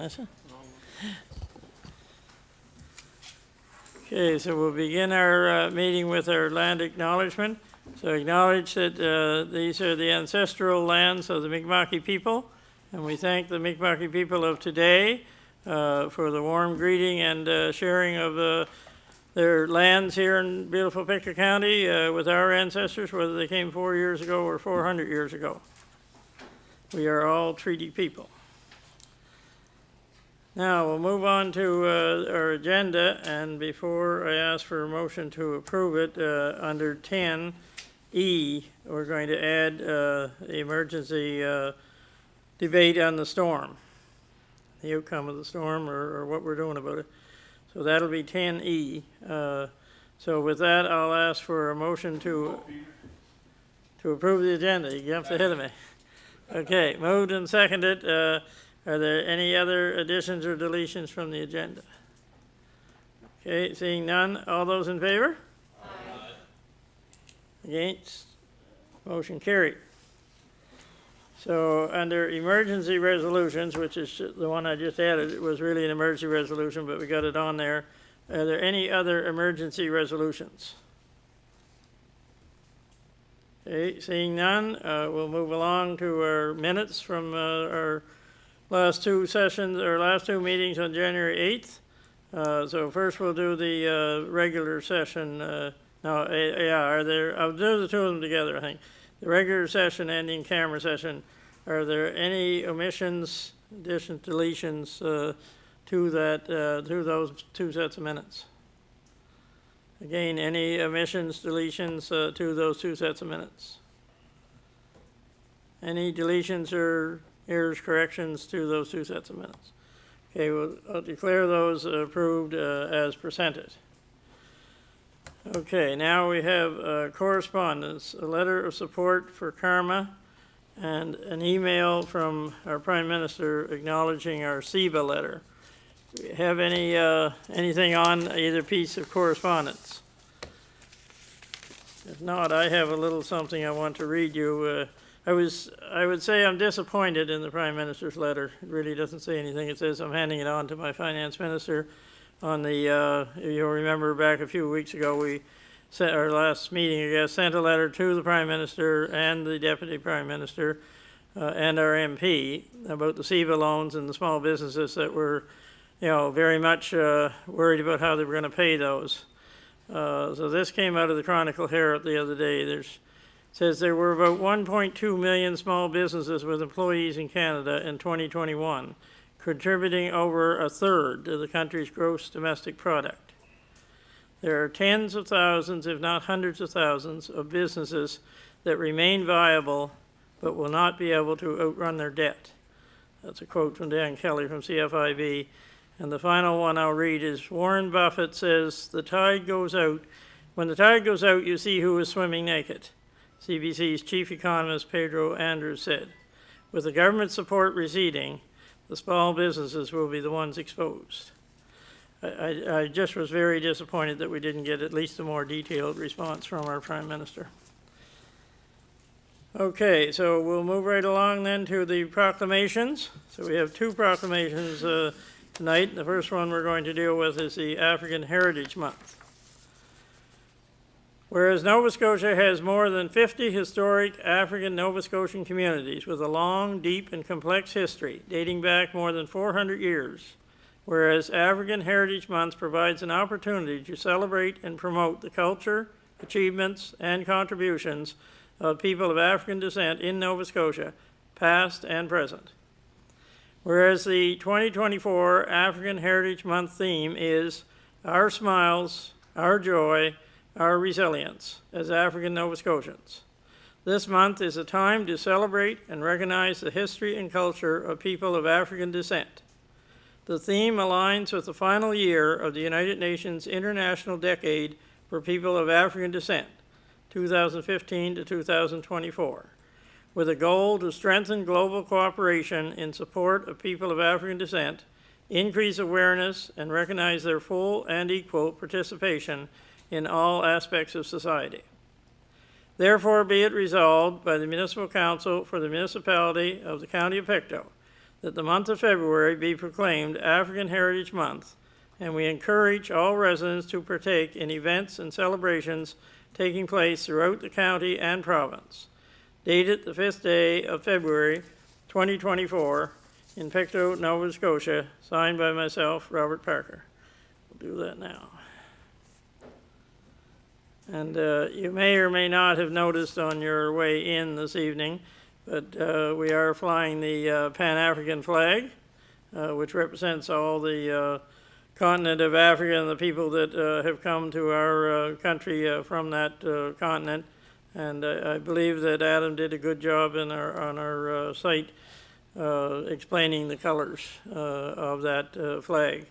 Melissa? Okay, so we'll begin our meeting with our land acknowledgement. So acknowledge that these are the ancestral lands of the Mi'kmaq people, and we thank the Mi'kmaq people of today for the warm greeting and sharing of their lands here in beautiful Pictou County with our ancestors, whether they came 4 years ago or 400 years ago. We are all treaty people. Now we'll move on to our agenda, and before I ask for a motion to approve it, under 10E, we're going to add the emergency debate on the storm, the outcome of the storm or what we're doing about it. So that'll be 10E. So with that, I'll ask for a motion to approve the agenda. You jumped ahead of me. Okay, moved and seconded. Are there any other additions or deletions from the agenda? Okay, seeing none, all those in favor? Aye. Against? Motion carried. So under emergency resolutions, which is the one I just added, it was really an emergency resolution, but we got it on there. Are there any other emergency resolutions? Okay, seeing none, we'll move along to our minutes from our last two sessions, or last two meetings on January 8th. So first we'll do the regular session. I'll do the two of them together, I think. The regular session ending camera session. Are there any omissions, additions, deletions to those two sets of minutes? Again, any omissions, deletions to those two sets of minutes? Any deletions or errors, corrections to those two sets of minutes? Okay, I'll declare those approved as presented. Okay, now we have correspondence, a letter of support for Karma, and an email from our Prime Minister acknowledging our SEBA letter. Do we have anything on either piece of correspondence? If not, I have a little something I want to read you. I would say I'm disappointed in the Prime Minister's letter. It really doesn't say anything. It says I'm handing it on to my Finance Minister. On the, if you'll remember back a few weeks ago, we sent our last meeting, I guess, sent a letter to the Prime Minister and the Deputy Prime Minister and our MP about the SEBA loans and the small businesses that were, very much worried about how they were going to pay those. So this came out of the Chronicle Herald the other day. It says there were about 1.2 million small businesses with employees in Canada in 2021, contributing over a third to the country's gross domestic product. There are tens of thousands, if not hundreds of thousands, of businesses that remain viable but will not be able to outrun their debt. That's a quote from Dan Kelly from CFIB. And the final one I'll read is Warren Buffett says, the tide goes out. When the tide goes out, you see who is swimming naked. CBC's chief economist Pedro Andrews said, with the government support receding, the small businesses will be the ones exposed. I just was very disappointed that we didn't get at least a more detailed response from our Prime Minister. Okay, so we'll move right along then to the proclamations. So we have two proclamations tonight. The first one we're going to deal with is the African Heritage Month. Whereas Nova Scotia has more than 50 historic African Nova Scotian communities with a long, deep, and complex history dating back more than 400 years, whereas African Heritage Month provides an opportunity to celebrate and promote the culture, achievements, and contributions of people of African descent in Nova Scotia, past and present. Whereas the 2024 African Heritage Month theme is Our Smiles, Our Joy, Our Resilience as African Nova Scotians. This month is a time to celebrate and recognize the history and culture of people of African descent. The theme aligns with the final year of the United Nations International Decade for People of African Descent, 2015 to 2024, with a goal to strengthen global cooperation in support of people of African descent, increase awareness, and recognize their full and equal participation in all aspects of society. Therefore, be it resolved by the Municipal Council for the Municipality of the County of Pictou that the month of February be proclaimed African Heritage Month, and we encourage all residents to partake in events and celebrations taking place throughout the county and province. Dated the 5th day of February 2024 in Pictou, Nova Scotia, signed by myself, Robert Parker. We'll do that now. And you may or may not have noticed on your way in this evening, but we are flying the Pan-African flag, which represents all the continent of Africa and the people that have come to our country from that continent. And I believe that Adam did a good job on our site explaining the colors of that flag.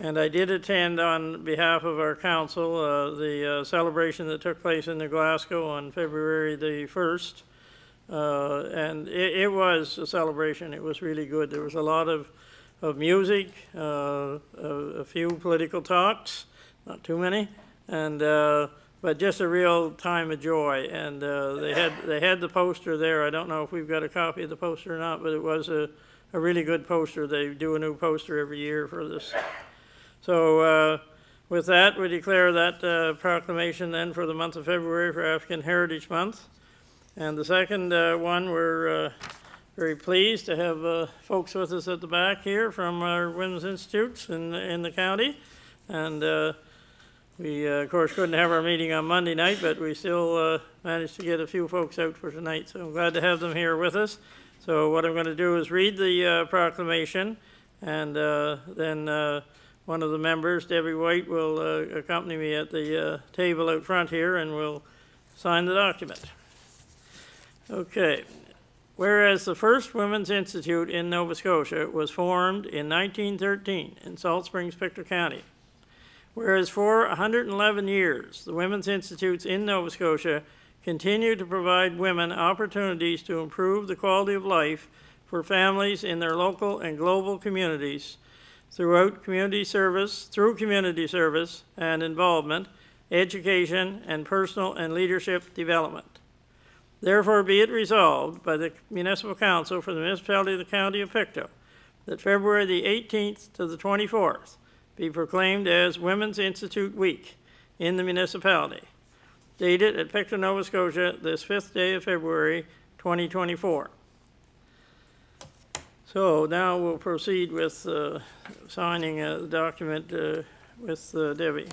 And I did attend on behalf of our council the celebration that took place in Glasgow on February the 1st. And it was a celebration. It was really good. There was a lot of music, a few political talks, not too many, and but just a real time of joy. And they had the poster there. I don't know if we've got a copy of the poster or not, but it was a really good poster. They do a new poster every year for this. So with that, we declare that proclamation then for the month of February for African Heritage Month. And the second one, we're very pleased to have folks with us at the back here from our Women's Institutes in the county. And we, of course, couldn't have our meeting on Monday night, but we still managed to get a few folks out for tonight. So I'm glad to have them here with us. So what I'm going to do is read the proclamation, and then one of the members, Debbie White, will accompany me at the table out front here, and we'll sign the document. Okay. Whereas the first Women's Institute in Nova Scotia was formed in 1913 in Salt Springs, Pictou County. Whereas for 111 years, the Women's Institutes in Nova Scotia continue to provide women opportunities to improve the quality of life for families in their local and global communities through community service and involvement, education, and personal and leadership development. Therefore, be it resolved by the Municipal Council for the Municipality of the County of Pictou that February the 18th to the 24th be proclaimed as Women's Institute Week in the municipality, dated at Pictou, Nova Scotia, this 5th day of February, 2024. So now we'll proceed with signing the document with Debbie.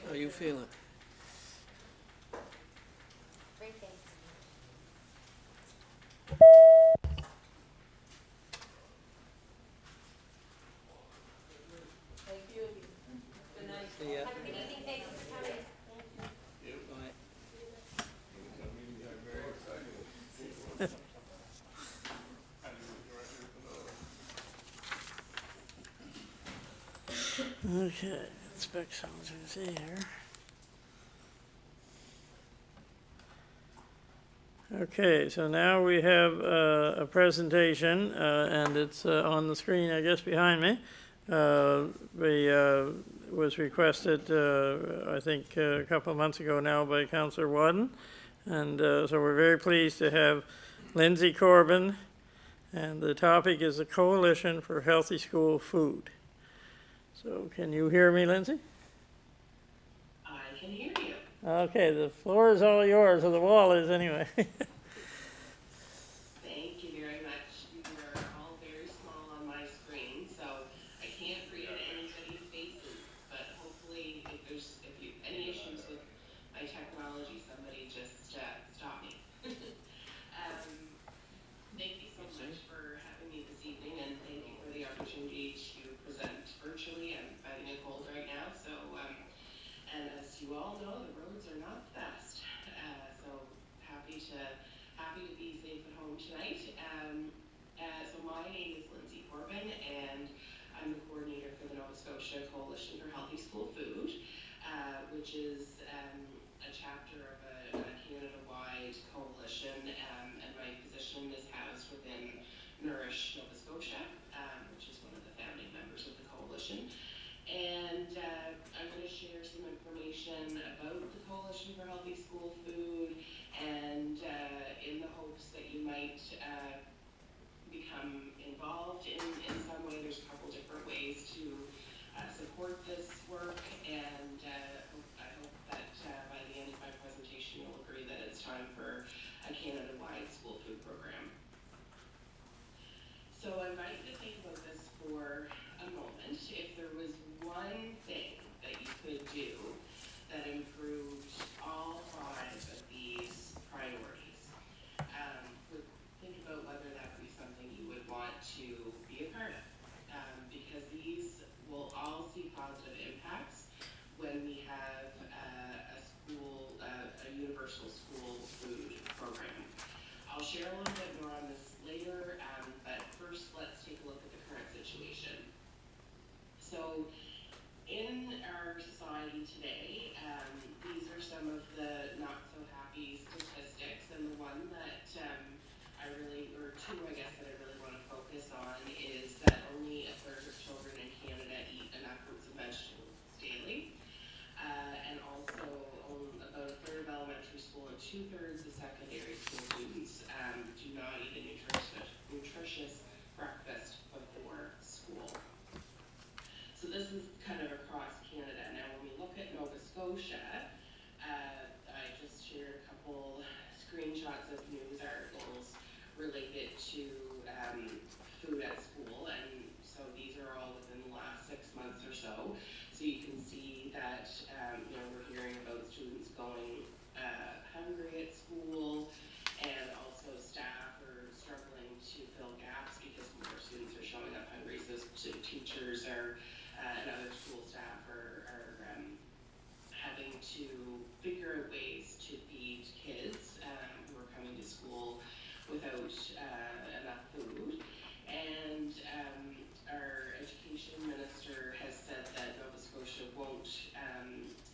How you feeling? Great, thanks. Thank you. Good night. See ya. Have a good evening. Thanks for coming. Okay, inspect something here. Okay, so now we have a presentation, and it's on the screen, I guess, behind me. Was requested, I think, a couple of months ago now by Councillor Wadden. And so we're very pleased to have Lindsay Corbin, and the topic is the Coalition for Healthy School Food. So can you hear me, Lindsay? I can hear you. Okay, the floor is all yours, or the wall is anyway. Thank you very much. You are all very small on my screen, so I can't read anybody's faces, but hopefully if you any issues with my technology, somebody just stop me. Thank you so much for having me this evening, and thank you for the opportunity to present virtually. I'm fighting a cold right now, so and as you all know, the roads are not the best. So happy to be safe at home tonight. So my name is Lindsay Corbin, and I'm the coordinator for the Nova Scotia Coalition for Healthy School Food, which is a chapter of a Canada-wide coalition, and my position is housed within Nourish Nova Scotia, which is one of the founding members of the coalition. And I'm going to share some information about the Coalition for Healthy School Food, and in the hopes that you might become involved in some way. There's a couple different ways to support this work, and I hope that by the end of my presentation you'll agree that it's time for a Canada-wide school food program. So I invite you to think about this for a moment. If there was one thing that you could do that improved all 5 of these priorities, think about whether that would be something you would want to be a part of, because these will all see positive impacts when we have a universal school food program. I'll share a little bit more on this later, but first let's take a look at the current situation. So in our society today, these are some of the not so happy statistics, and the one that two I guess that I really want to focus on is that only 1/3 of children in Canada eat enough fruits and vegetables daily, and also about 1/3 of elementary school and 2/3 of secondary school students do not eat a nutritious breakfast before school. So this is kind of across Canada. Now when we look at Nova Scotia, I just shared a couple screenshots of news articles related to food at school, and so these are all within the last 6 months or so. So you can see that we're hearing about students going hungry at school, and also staff are struggling to fill gaps because more students are showing up hungry. So teachers and other school staff are having to figure out ways to feed kids who are coming to school without enough food. And our education minister has said that Nova Scotia won't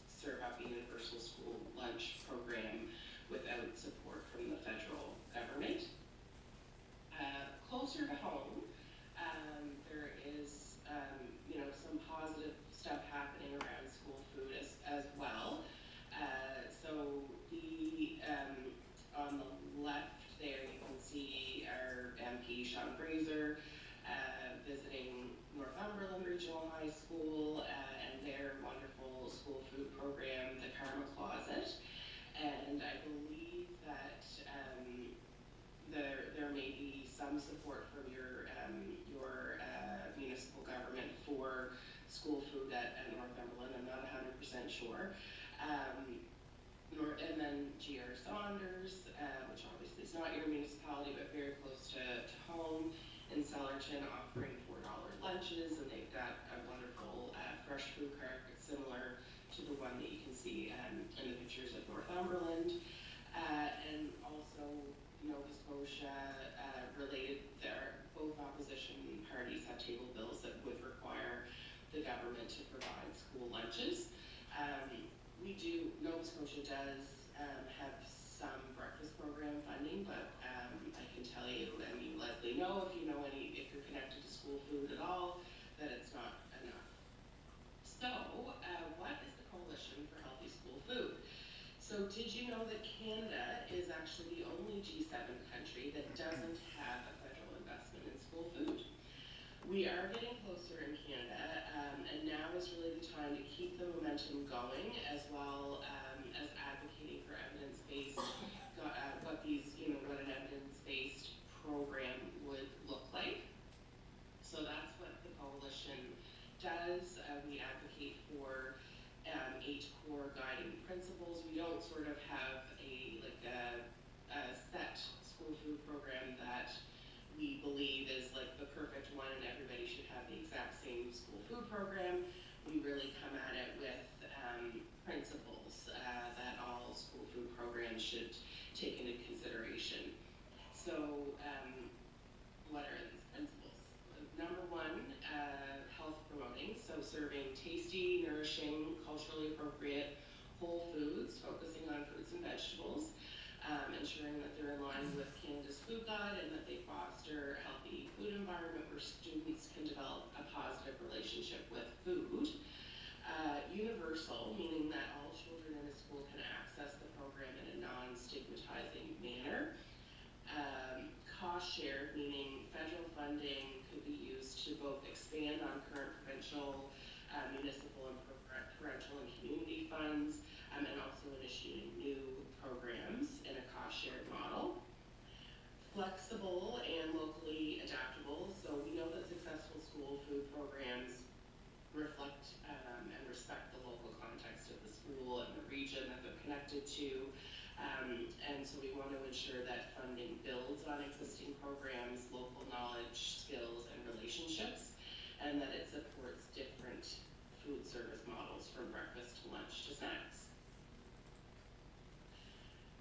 serve up a universal school lunch program without support from the federal government. Closer to home, there is some positive stuff happening around school food as well. So on the left there you can see our MP Sean Fraser visiting Northumberland Regional High School and their wonderful school food program, the Karma Closet. And I believe that there may be some support from your municipal government for school food at Northumberland. I'm not 100% sure. And then G.R. Saunders, which obviously is not your municipality, but very close to home, in Sellerton, offering $4 lunches, and they've got a wonderful fresh food cart similar to the one that you can see in the pictures of Northumberland. And also Nova Scotia related there, both opposition parties have tabled bills that would require the government to to provide school lunches. Nova Scotia does have some breakfast program funding, but I can tell you, and you likely know if you're connected to school food at all, that it's not enough. So, what is the Coalition for Healthy School Food? So, did you know that Canada is actually the only G7 country that doesn't have a federal investment in school food? We are getting closer in Canada, and now is really the time to keep the momentum going, as well as advocating for evidence-based, what an evidence-based program would look like. So that's what the coalition does. We advocate for 8 core guiding principles. We don't sort of have a set school food program that we believe is like the perfect one and everybody should have the exact same school food program. We really come at it with principles that all school food programs should take into consideration. So what are these principles? Number 1, health promoting, so serving tasty, nourishing, culturally appropriate whole foods, focusing on fruits and vegetables. Ensuring that they're in line with Canada's food guide and that they foster a healthy food environment where students can develop a positive relationship with food. Universal, meaning that all children in a school can access the program in a non-stigmatizing manner. Cost shared, meaning federal funding could be used to both expand on current provincial, municipal, and parental and community funds, and also initiating new programs in a cost-shared model. Flexible and locally adaptable, so we know that successful school food programs reflect and respect the local context of the school and the region that they're connected to, and so we want to ensure that funding builds on existing programs, local knowledge, skills, and relationships, and that it supports different food service models from breakfast to lunch to snacks.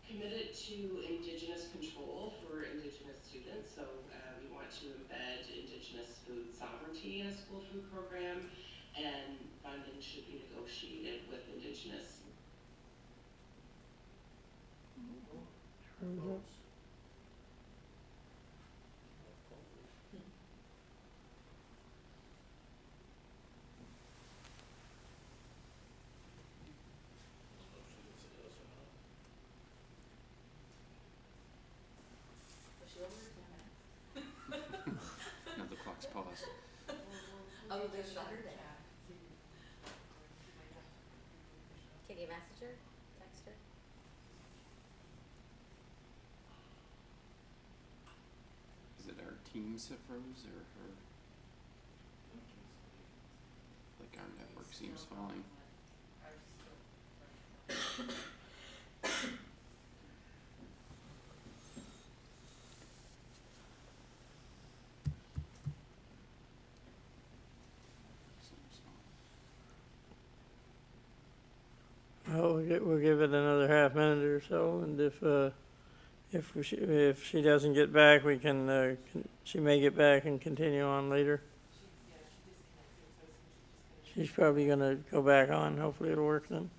Committed to Indigenous control for Indigenous students, so we want to embed Indigenous food sovereignty in a school food program, and funding should be negotiated with Indigenous. No, the clock's paused. Oh, they shut her down. Can you message her? Text her? Is it our Teams that froze or her? Like our network seems fine. Well, we'll give it another half minute or so, and if she doesn't get back, we can, she may get back and continue on later. She's probably gonna go back on, hopefully it'll work then.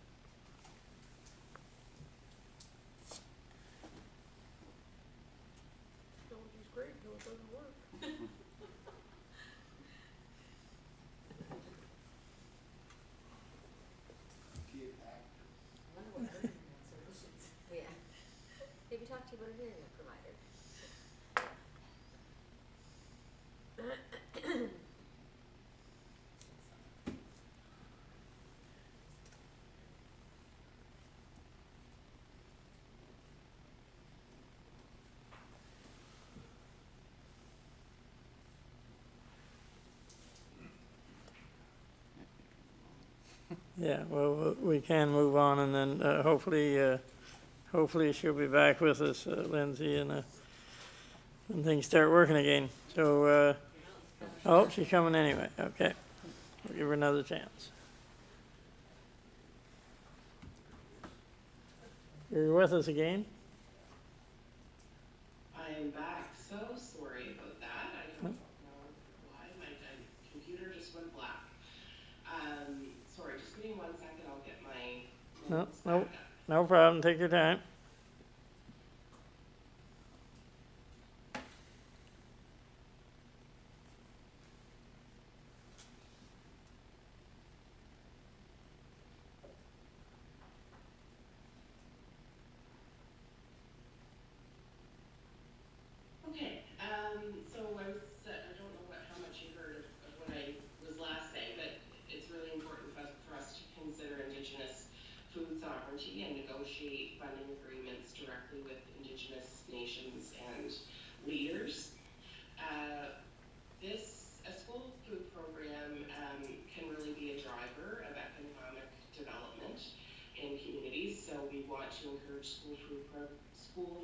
Yeah. Maybe talk to you about an internet provider. Yeah, well, we can move on, and then hopefully she'll be back with us, Lindsay, and when things start working again. So, oh, she's coming anyway. Okay, we'll give her another chance. You're with us again? I am back. So sorry about that. I don't know why my computer just went black. No, moves no, back up. no problem, take your time. Okay, so I don't know how much you heard of what I was last saying, but it's really important for us to consider Indigenous food sovereignty and negotiate funding agreements directly with Indigenous nations and leaders. A school food program can really be a driver of economic development in communities. So we want to encourage school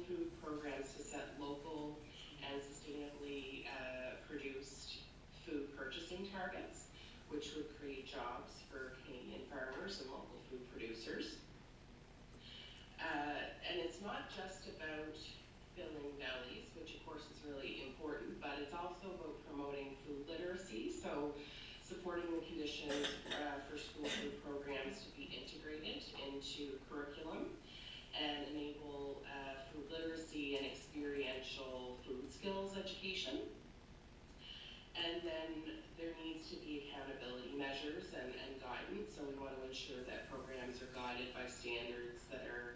food programs to set local and sustainably produced food purchasing targets, which would create jobs for Canadian farmers and local food producers. And it's not just about filling bellies, which of course is really important, but it's also about promoting food literacy. So supporting the conditions for school food programs to be integrated into curriculum and enable food literacy and experiential food skills education. And then there needs to be accountability measures and guidance. So we want to ensure that programs are guided by standards that are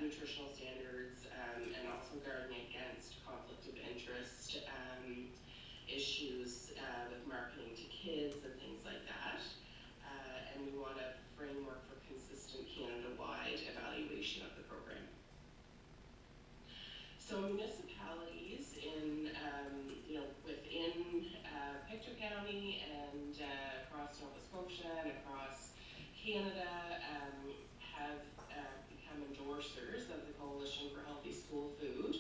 nutritional standards and also guarding against conflict of interest issues with marketing to kids and things like that. And we want a framework for consistent Canada-wide evaluation of the program. So municipalities in, within Pictou County and across Nova Scotia and across Canada have become endorsers of the Coalition for Healthy School Food,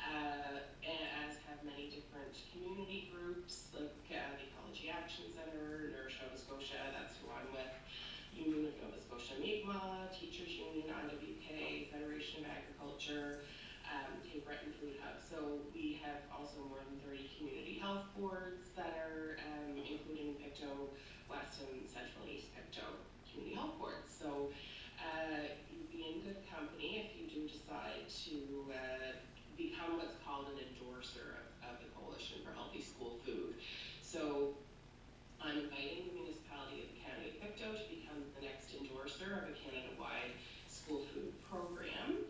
as have many different community groups like the Ecology Action Centre, Nourish Nova Scotia, that's who I'm with, Union of Nova Scotia Mi'kmaq, Teachers Union, IWK, Federation of Agriculture, Cape Breton Food Hub. So we have also more than 30 community health boards that are including Pictou, West and Central and East Pictou community health boards. So you'd be in good company if you do decide to become what's called an endorser of the Coalition for Healthy School Food. So I'm inviting the Municipality of the County of Pictou to become the next endorser of a Canada-wide school food program.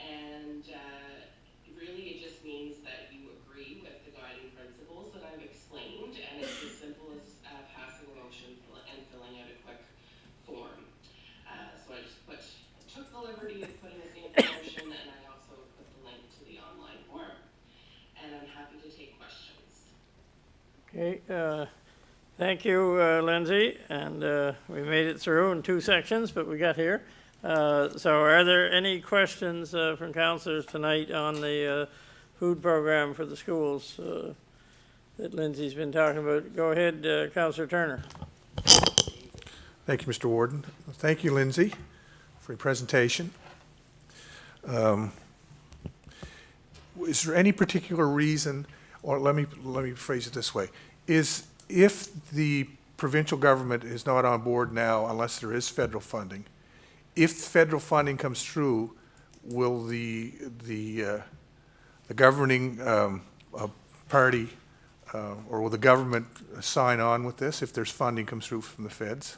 And really it just means that you agree with the guiding principles that I've explained, and it's as simple as passing a motion and filling out a quick form. So I just took the liberty of putting a sample motion, and I also put the link to the online form. And I'm happy to take questions. Okay, thank you, Lindsay, and we made it through in 2 sections, but we got here. So are there any questions from councillors tonight on the food program for the schools that Lindsay's been talking about? Go ahead, Councillor Turner. Thank you, Mr. Warden. Thank you, Lindsay, for your presentation. Is there any particular reason, or let me phrase it this way, is if the provincial government is not on board now unless there is federal funding, if federal funding comes through, will the governing party or will the government sign on with this if there's funding comes through from the feds?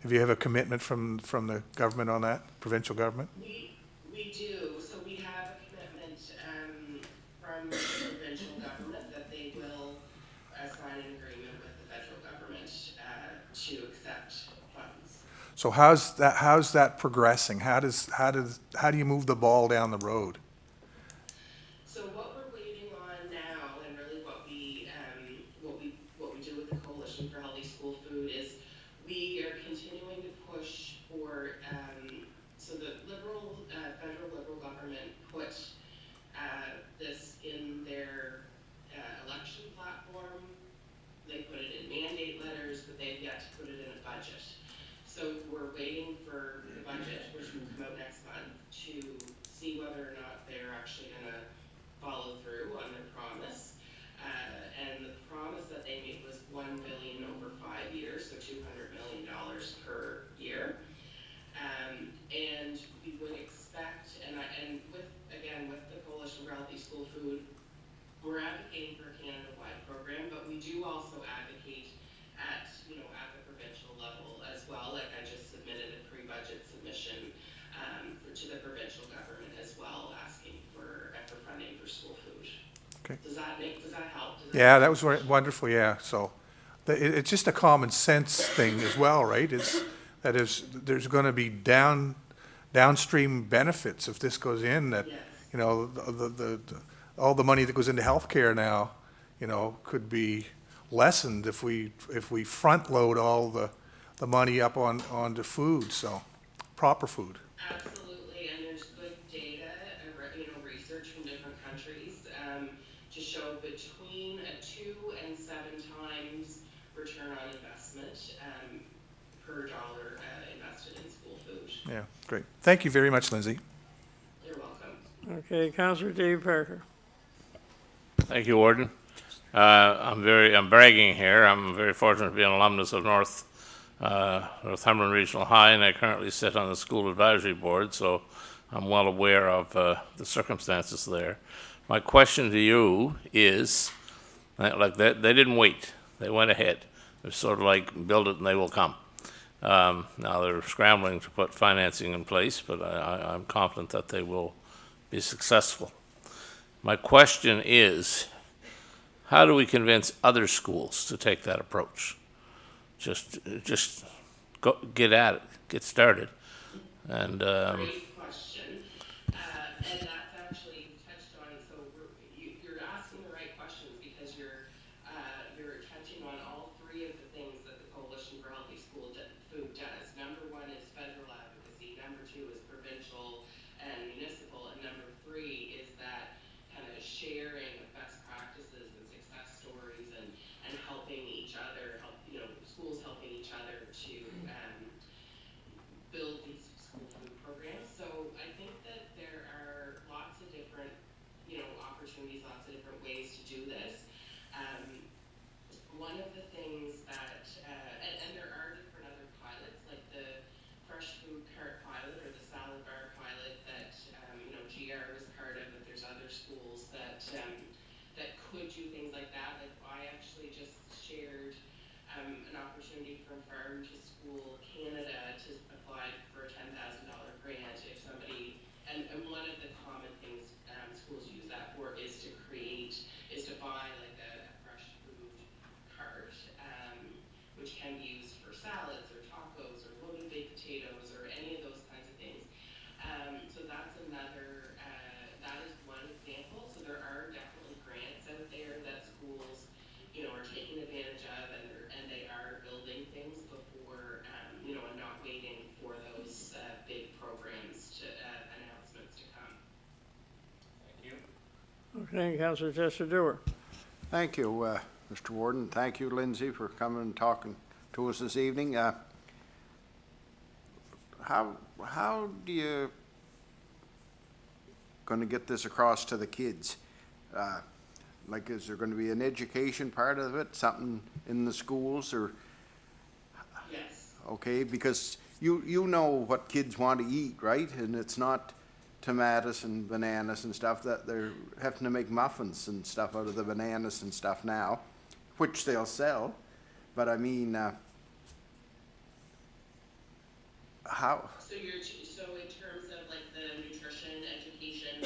If you have a commitment from the government on that, provincial government? We do. So we have a commitment from the provincial government that they will sign an agreement with the federal government to accept funds. So how's that progressing? How do you move the ball down the road? So what we're waiting on now, and really what we do with the Coalition for Healthy School Food is we are continuing to push for. So the federal Liberal government put this in their election platform. They put it in mandate letters, but they've yet to put it in a budget. So we're waiting for the budget, which will come out next month, to see whether or not Okay. Does that help? Yeah, that was wonderful, yeah, so, it's just a common sense thing as well, right? There's gonna be downstream benefits if this goes in, that, Yes. you know, all the money that goes into healthcare now, you know, could be lessened if we front load all the money up onto food, so, proper food. Absolutely, and there's good data, research from different countries, to show between a 2 and 7 times return on investment, per dollar, invested in school food. Yeah, great. Thank you very much, Lindsay. You're welcome. Okay, Councillor Dave Parker. Thank you, Warden. I'm bragging here. I'm very fortunate to be an alumnus of Northumberland Regional High, and I currently sit on the school advisory board, so I'm well aware of the circumstances there. My question to you is, like they didn't wait. They went ahead. It's sort of like build it and they will come. Now they're scrambling to put financing in place, but I'm confident that they will be successful. My question is, how do we convince other schools to take that approach? Just go get at it, get started, and Great question, and that's actually touched on. So you're asking the right questions, because you're touching on all 3 of the things that the Coalition for Healthy School Food does. Number 1 is federal advocacy. Number 2 is provincial and municipal, and number 3 is that kind of sharing of best practices and success stories, and helping each other, schools helping each other to build these school food programs. So I think that there are lots of different, opportunities, lots of different ways to do this. One of the things that, and there are different other pilots, like the fresh food cart pilot or the salad bar pilot that, GR was part of, but there's other schools that could do things like that. Like, I actually just shared an opportunity from Farm to School Canada to apply for a $10,000 grant if somebody, and one of the common things schools use that for is to buy like a fresh food cart, which can be used for salads or tacos or loaded baked potatoes or any of those kinds of things. So that's another, that is one example. So there are definitely grants out there that schools, are taking advantage of, and they are building things before, and not waiting for those big programs to announcements to come. thank you. Okay, Councillor Chester Dewar. Thank you, Mr. Warden. Thank you, Lindsay, for coming and talking to us this evening. How do you going to get this across to the kids? Like, is there going to be an education part of it, something in the schools, or? Yes. Okay, because you know what kids want to eat, right? And it's not tomatoes and bananas and stuff. That they're having to make muffins and stuff out of the bananas and stuff now, which they'll sell. But I mean, how? So so in terms of like the nutrition education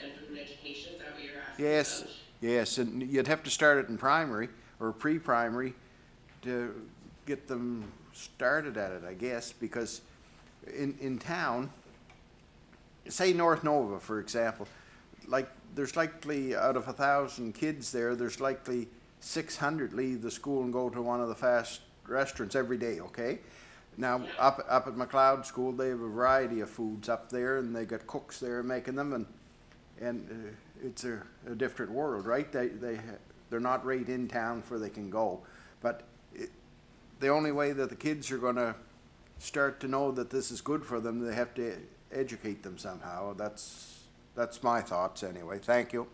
and food education, is that what you're asking Yes, about? yes, and you'd have to start it in primary or pre-primary to get them started at it, I guess, because in town, say North Nova, for example, like there's likely out of 1,000 kids there, there's likely 600 leave the school and go to one of the fast restaurants every day, okay? Now, up at MacLeod School, they have a variety of foods up there, and they got cooks there making them, and it's a different world, right? They're not right in town where they can go, but the only way that the kids are going to start to know that this is good for them, they have to educate them somehow. That's my thoughts anyway. Thank you.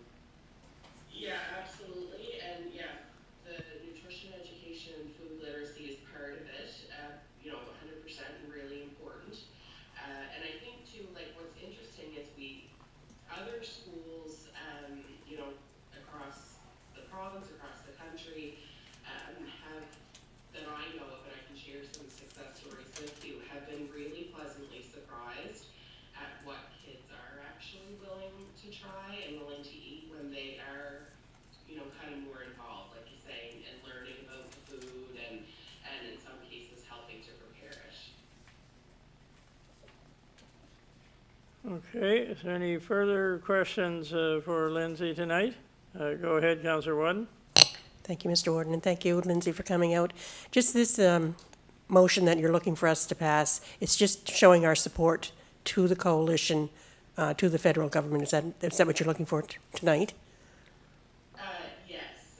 Yeah, absolutely, and yeah, the nutrition education and food literacy is part of it. 100% and really important. And I think too, like what's interesting is other schools, across the province, across the country, have, that I know of, and I can share some success stories with you, have been really pleasantly surprised at what kids are actually willing to try and willing to eat when they are Okay, is there any further questions for Lindsay tonight? Go ahead, Councillor Wadden. Thank you, Mr. Warden, and thank you, Lindsay, for coming out. Just this motion that you're looking for us to pass, it's just showing our support to the coalition, to the federal government. Is that what you're looking for tonight? Yes,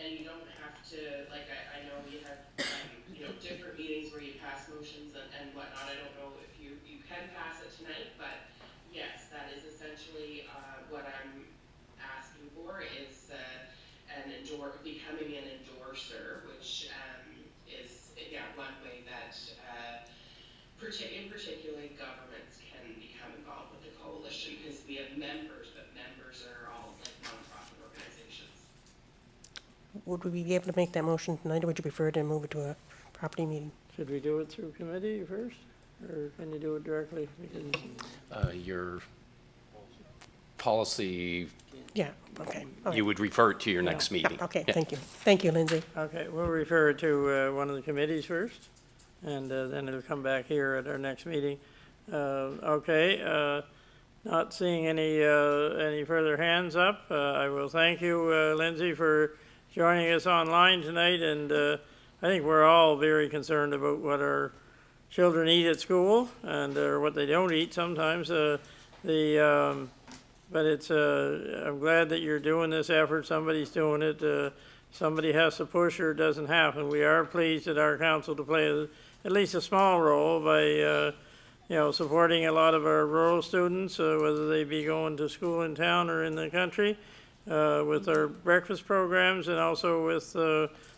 and you don't have to, like, I know we have, different meetings where you pass motions and whatnot. I don't know if you can pass it tonight, but yes, that is essentially, what I'm asking for is, becoming an endorser, which, is, one way that, in particular, governments can become involved with the coalition, because we have members, but members are all like nonprofit organizations. Would we be able to make that motion tonight, or would you prefer to move it to a property meeting? Should we do it through committee first, or can you do it directly? Because Your policy, Yeah, okay. All right. you would refer it to your next meeting. Okay, Yeah. thank you. Thank you, Lindsay. Okay, we'll refer it to one of the committees first, and then it'll come back here at our next meeting. Okay, not seeing any further hands up. I will thank you, Lindsay, for joining us online tonight, and I think we're all very concerned about what our children eat at school, and or what they don't eat sometimes. But it's, I'm glad that you're doing this effort. Somebody's doing it. Somebody has to push or it doesn't happen. We are pleased at our council to play at least a small role by, supporting a lot of our rural students, whether they be going to school in town or in the country, with our breakfast programs and also with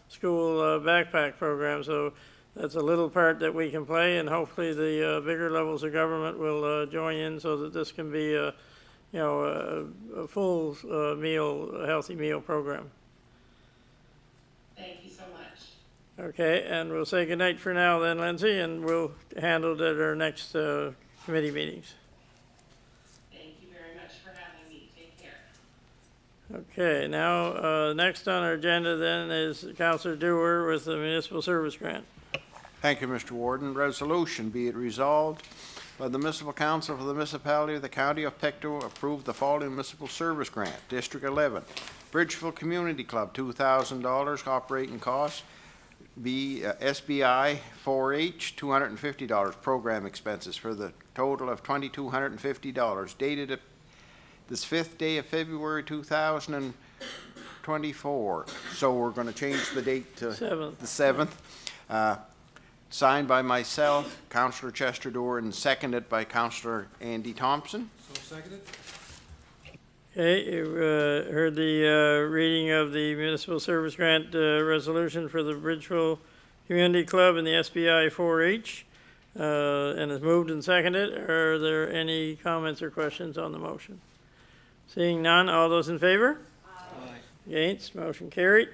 school backpack programs. So that's a little part that we can play, and hopefully the bigger levels of government will join in so that this can be a full meal, a healthy meal program. Thank you so much. Okay, and we'll say goodnight for now then, Lindsay, and we'll handle it at our next committee meetings. Thank you very much for having me. Take care. Okay, now, next on our agenda then is Councillor Dewar with the Municipal Service Grant. Thank you, Mr. Warden. Resolution, be it resolved by the Municipal Council for the Municipality of the County of Pictou, approve the following municipal service grant. District 11, Bridgeville Community Club, $2,000 operating costs. SBI 4H, $250 program expenses for the total of $2,250, dated at this 5th day of February 2024. So we're going to change the date to Seventh. the 7th. Signed by myself, Councillor Chester Dorr, and seconded by Councillor Andy Thompson. Okay, you heard the reading of the Municipal Service Grant resolution for the Bridgeville Community Club and the SBI 4H, and it's moved and seconded. Are there any comments or questions on the motion? Seeing none, all those in favor? Aye. Against, motion carried.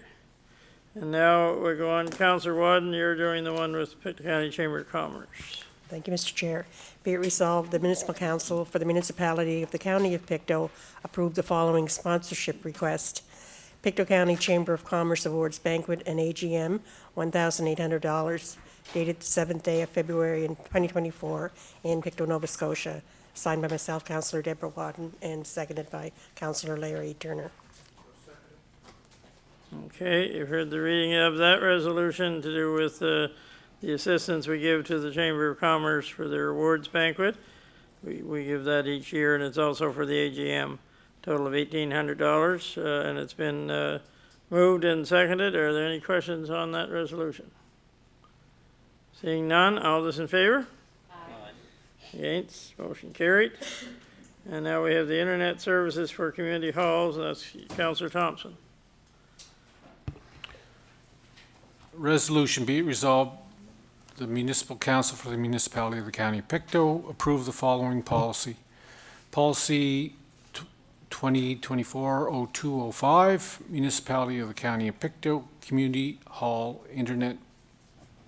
And now we go on, Councillor Wadden, you're doing the one with the Pictou County Chamber of Commerce. Thank you, Mr. Chair. Be it resolved, the Municipal Council for the Municipality of the County of Pictou approved the following sponsorship request. Pictou County Chamber of Commerce Awards Banquet and AGM, $1,800, dated the 7th day of February in 2024 in Pictou, Nova Scotia. Signed by myself, Councillor Deborah Wadden, and seconded by Councillor Larry Turner. Okay, you've heard the reading of that resolution to do with the assistance we give to the Chamber of Commerce for their awards banquet. We give that each year, and it's also for the AGM, total of $1,800, and it's been moved and seconded. Are there any questions on that resolution? Seeing none, all those in favor? Aye. Against, motion carried. And now we have the internet services for community halls, and that's Councillor Thompson. Resolution, be it resolved, the Municipal Council for the Municipality of the County of Pictou approve the following policy. Policy 2024-0205, Municipality of the County of Pictou, Community Hall Internet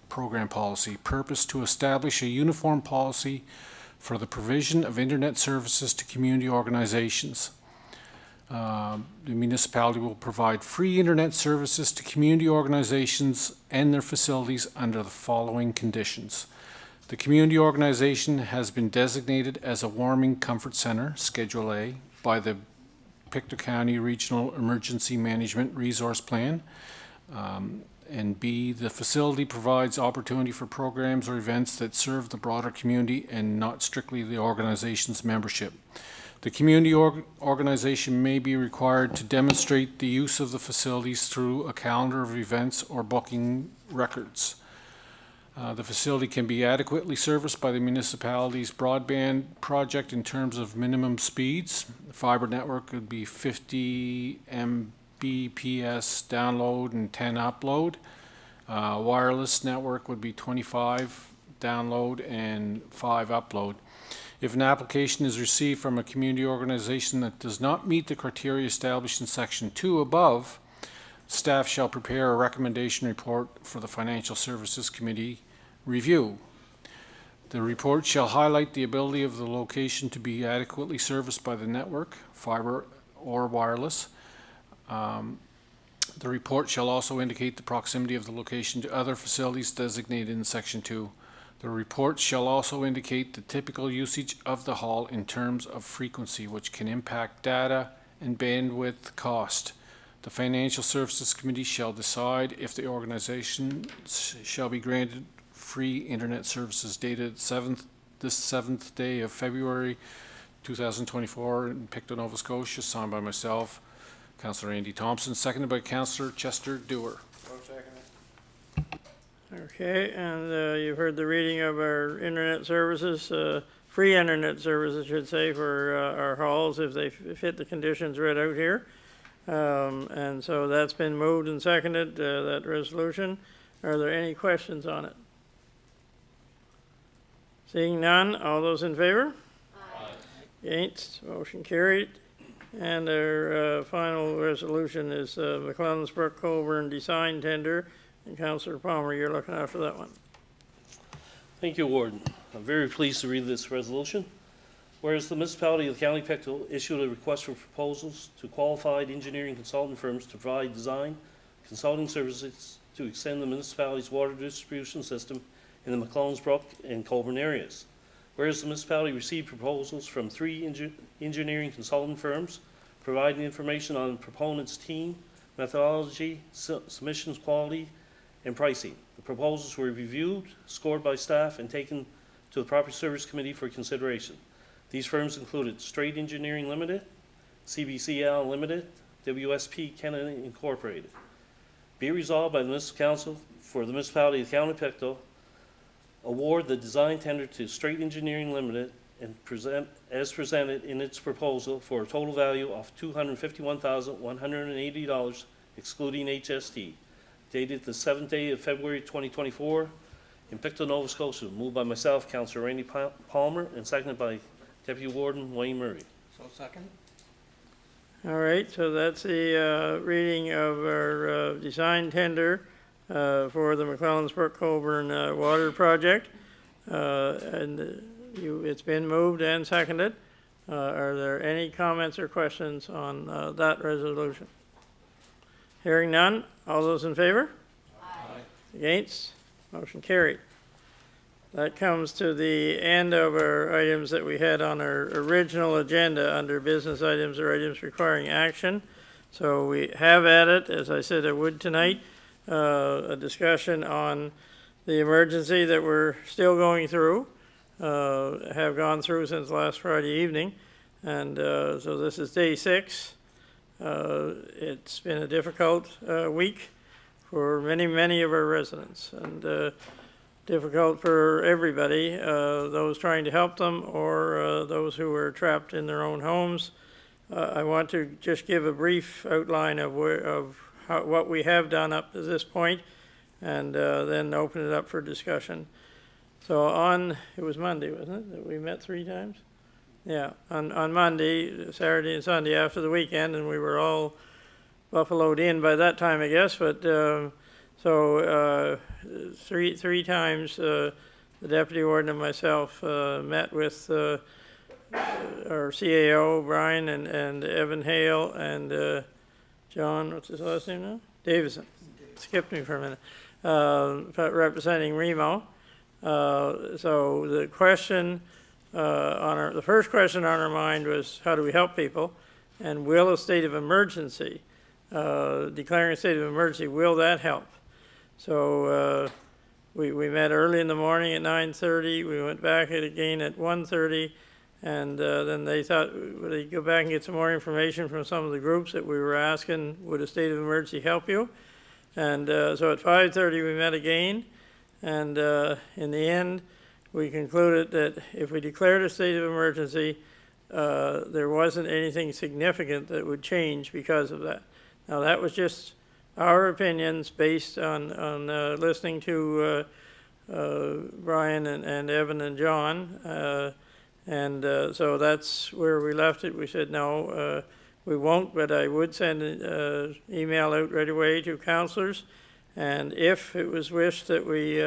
Program Policy. Purpose to establish a uniform policy for the provision of internet services to community organizations. The municipality will provide free internet services to community organizations and their facilities under the following conditions. The community organization has been designated as a warming comfort center, Schedule A, by the Pictou County Regional Emergency Management Resource Plan. And B, the facility provides opportunity for programs or events that serve the broader community and not strictly the organization's membership. The community organization may be required to demonstrate the use of the facilities through a calendar of events or booking records. The facility can be adequately serviced by the municipality's broadband project in terms of minimum speeds. The fiber network would be 50 Mbps download and 10 upload. Wireless network would be 25 download and 5 upload. If an application is received from a community organization that does not meet the criteria established in Section 2 above, staff shall prepare a recommendation report for the Financial Services Committee review. The report shall highlight the ability of the location to be adequately serviced by the network, fiber or wireless. The report shall also indicate the proximity of the location to other facilities designated in Section 2. The report shall also indicate the typical usage of the hall in terms of frequency, which can impact data and bandwidth cost. The Financial Services Committee shall decide if the organization shall be granted free internet services dated this 7th day of February 2024 in Pictou, Nova Scotia, signed by myself, Councillor Andy Thompson, seconded by Councillor Chester Dewar. Okay, and you've heard the reading of our internet services, free internet services, I should say, for our halls if they fit the conditions read out here. And so that's been moved and seconded, that resolution. Are there any questions on it? Seeing none, all those in favor? Aye. Against, motion carried. And our final resolution is MacLellans Brook Coalburn design tender. And Councillor Palmer, you're looking after that one. Thank you, Warden. I'm very pleased to read this resolution. Whereas the Municipality of the County of Pictou issued a request for proposals to qualified engineering consultant firms to provide design consulting services to extend the municipality's water distribution system in the MacLellans Brook and Coalburn areas. Whereas the municipality received proposals from 3 engineering consultant firms providing information on proponents' team, methodology, submissions quality, and pricing. The proposals were reviewed, scored by staff, and taken to the Property Service Committee for consideration. These firms included Straight Engineering Limited, CBCL Limited, WSP Canada Incorporated. Be it resolved by the Municipal Council for the Municipality of the County of Pictou, award the design tender to Straight Engineering Limited and present as presented in its proposal for a total value of $251,180 excluding HST, dated the 7th day of February 2024 in Pictou, Nova Scotia, moved by myself, Councillor Randy Palmer, and seconded by Deputy Warden Wayne Murray. So second? All right, so that's the reading of our design tender for the MacLellans Brook Coalburn water project. It's been moved and seconded. Are there any comments or questions on that resolution? Hearing none, all those in favor? Aye. Against? Motion carried. That comes to the end of our items that we had on our original agenda under business items or items requiring action. So we have added, as I said I would tonight, a discussion on the emergency that we're still going through, have gone through since last Friday evening. And so this is day 6. It's been a difficult week for many of our residents, and difficult for everybody, those trying to help them or those who are trapped in their own homes. I want to just give a brief outline of what we have done up to this point, and then open it up for discussion. So it was Monday, wasn't it, that we met 3 times? Yeah, on Monday, Saturday and Sunday after the weekend, and we were all buffaloed in by that time, I guess, but three times the Deputy Warden and myself met with our CAO, Brian, and Evan Hale, and John, what's his last name now? Davison. Skipped me for a minute. Representing Remo. So the question the first question on our mind was, how do we help people? And will a state of emergency, declaring a state of emergency, will that help? So we met early in the morning at 9:30. We went back again at 1:30. And then they thought they'd go back and get some more information from some of the groups that we were asking, would a state of emergency help you? And so at 5:30 we met again. And in the end, we concluded that if we declared a state of emergency, there wasn't anything significant that would change because of that. Now, that was just our opinions based on listening to Brian and Evan and John. So that's where we left it. We said, no, we won't, but I would send an email out right away to counselors. And if it was wished that we,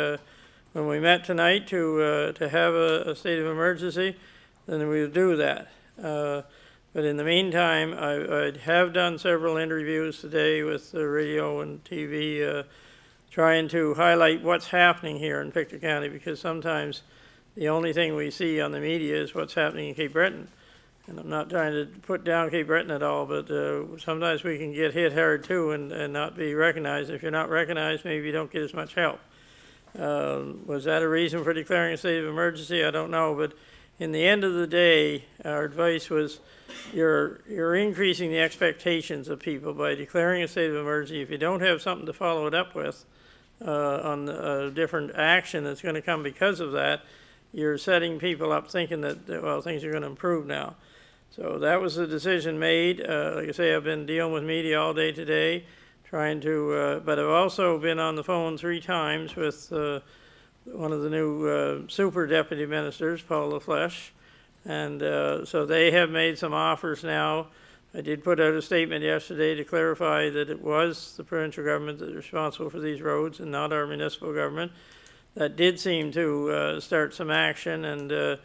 when we met tonight to have a state of emergency, then we would do that. But in the meantime, I have done several interviews today with the radio and TV, trying to highlight what's happening here in Pictou County, because sometimes the only thing we see on the media is what's happening in Cape Breton. And I'm not trying to put down Cape Breton at all, but sometimes we can get hit hard too and not be recognized. If you're not recognized, maybe you don't get as much help. Was that a reason for declaring a state of emergency? I don't know, but in the end of the day, our advice was you're increasing the expectations of people by declaring a state of emergency. If you don't have something to follow it up with on a different action that's going to come because of that, you're setting people up thinking that, well, things are going to improve now. So that was the decision made. Like I say, I've been dealing with media all day today, trying to, but I've also been on the phone 3 times with one of the new super deputy ministers, Paul LaFleche. And so they have made some offers now. I did put out a statement yesterday to clarify that it was the provincial government that is responsible for these roads and not our municipal government. That did seem to start some action, and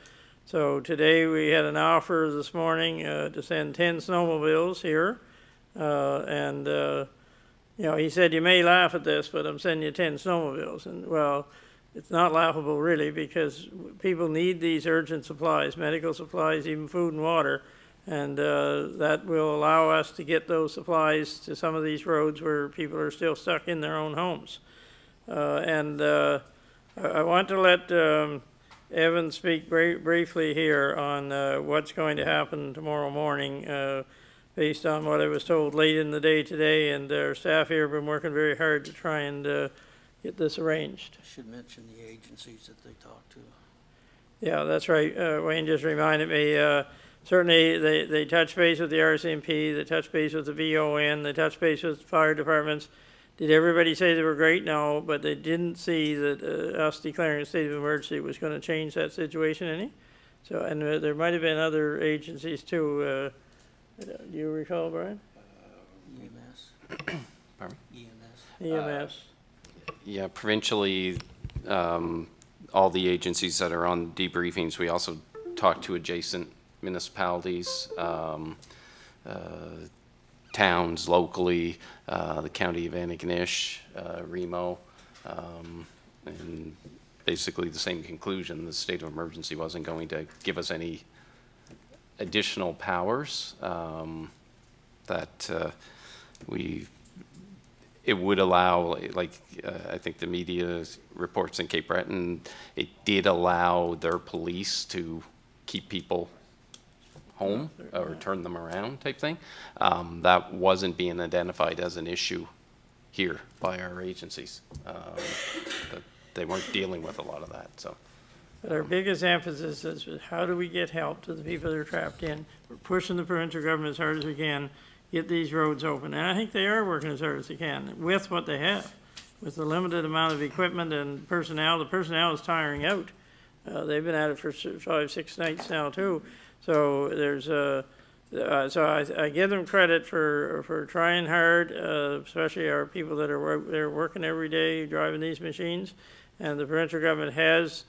so today we had an offer this morning to send 10 snowmobiles here, and you know, he said, you may laugh at this, but I'm sending you 10 snowmobiles. And well, it's not laughable really, because people need these urgent supplies, medical supplies, even food and water, and that will allow us to get those supplies to some of these roads where people are still stuck in their own homes. I want to let Evan speak briefly here on what's going to happen tomorrow morning, based on what I was told late in the day today, and our staff here have been working very hard to try and get this arranged. I should mention the agencies that they talk to. Yeah, that's right. Wayne just reminded me, certainly they touch base with the RCMP, they touch base with the VON, they touch base with fire departments. Did everybody say they were great? No, but they didn't see that us declaring a state of emergency was going to change that situation any. So, and there might have been other agencies too. Do you recall, Brian? EMS. Pardon? EMS. Yeah, provincially, all the agencies that are on debriefings, we also talk to adjacent municipalities, towns locally, the county of Antigonish, Remo, and basically the same conclusion. The state of emergency wasn't going to give us any additional powers, that it would allow, like I think the media reports in Cape Breton, it did allow their police to keep people home or turn them around type thing. That wasn't being identified as an issue here by our agencies. They weren't dealing with a lot of that. So, but our biggest emphasis is how do we get help to the people that are trapped in? We're pushing the provincial government as hard as we can, get these roads open. And I think they are working as hard as they can with what they have, with the limited amount of equipment and personnel. The personnel is tiring out. They've been at it for 5-6 nights now too. So there's so I give them credit for trying hard, especially our people that are they're working every day driving these machines, and the provincial government has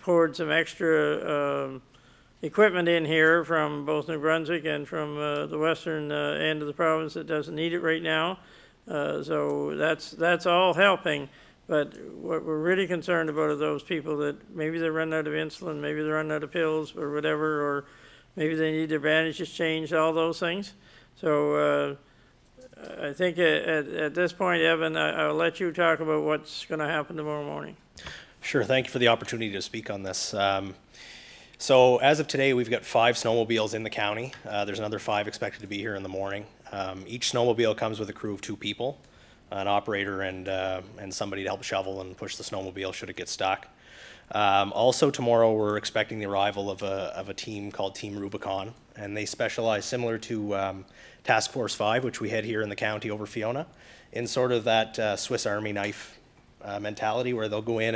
poured some extra equipment in here from both New Brunswick and from the western end of the province that doesn't need it right now. So that's all helping. But what we're really concerned about are those people that maybe they're running out of insulin, maybe they're running out of pills or whatever, or maybe they need their bandages changed, all those things. So I think at this point, Evan, I'll let you talk about what's going to happen tomorrow morning. Sure, thank you for the opportunity to speak on this. So as of today, we've got 5 snowmobiles in the county. There's another 5 expected to be here in the morning. Each snowmobile comes with a crew of 2 people, an operator and somebody to help shovel and push the snowmobile should it get stuck. Also tomorrow, we're expecting the arrival of a team called Team Rubicon, and they specialize similar to Task Force 5, which we had here in the county over Fiona, in sort of that Swiss Army knife mentality where they'll go in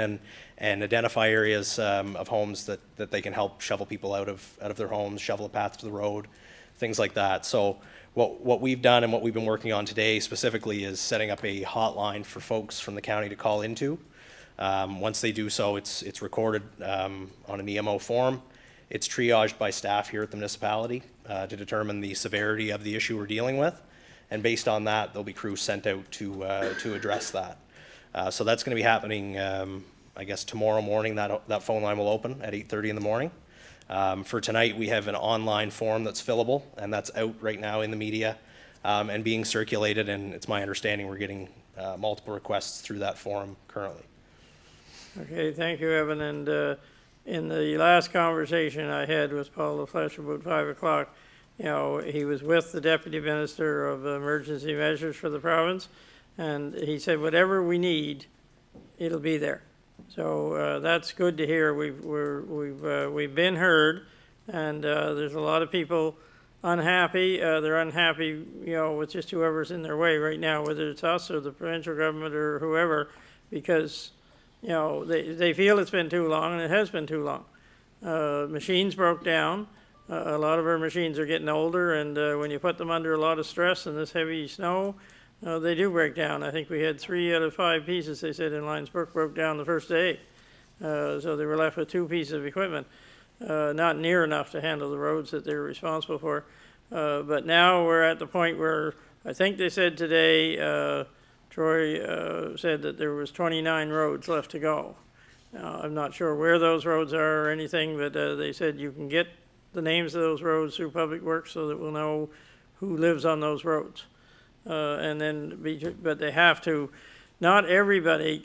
and identify areas of homes that they can help shovel people out of their homes, shovel a path to the road, things like that. So what we've done and what we've been working on today specifically is setting up a hotline for folks from the county to call into. Once they do so, it's recorded on an EMO form. It's triaged by staff here at the municipality to determine the severity of the issue we're dealing with. And based on that, there'll be crews sent out to address that. So that's going to be happening, I guess, tomorrow morning. That phone line will open at 8:30 in the morning. For tonight, we have an online form that's fillable, and that's out right now in the media and being circulated. And it's my understanding we're getting multiple requests through that forum currently. Okay, thank you, Evan. And in the last conversation I had with Paul LaFleche about 5 o'clock, you know, he was with the Deputy Minister of Emergency Measures for the province, and he said, whatever we need, it'll be there. So that's good to hear. We've been heard, and there's a lot of people unhappy. They're unhappy, you know, with just whoever's in their way right now, whether it's us or the provincial government or whoever, because, you know, they feel it's been too long, and it has been too long. Machines broke down. A lot of our machines are getting older, and when you put them under a lot of stress in this heavy snow, they do break down. I think we had 3 out of 5 pieces, they said, in Lions Brook broke down the first day. So they were left with 2 pieces of equipment, not near enough to handle the roads that they were responsible for. But now we're at the point where I think they said today, Troy said that there was 29 roads left to go. I'm not sure where those roads are or anything, but they said you can get the names of those roads through Public Works so that we'll know who lives on those roads. And then, but they have to, not everybody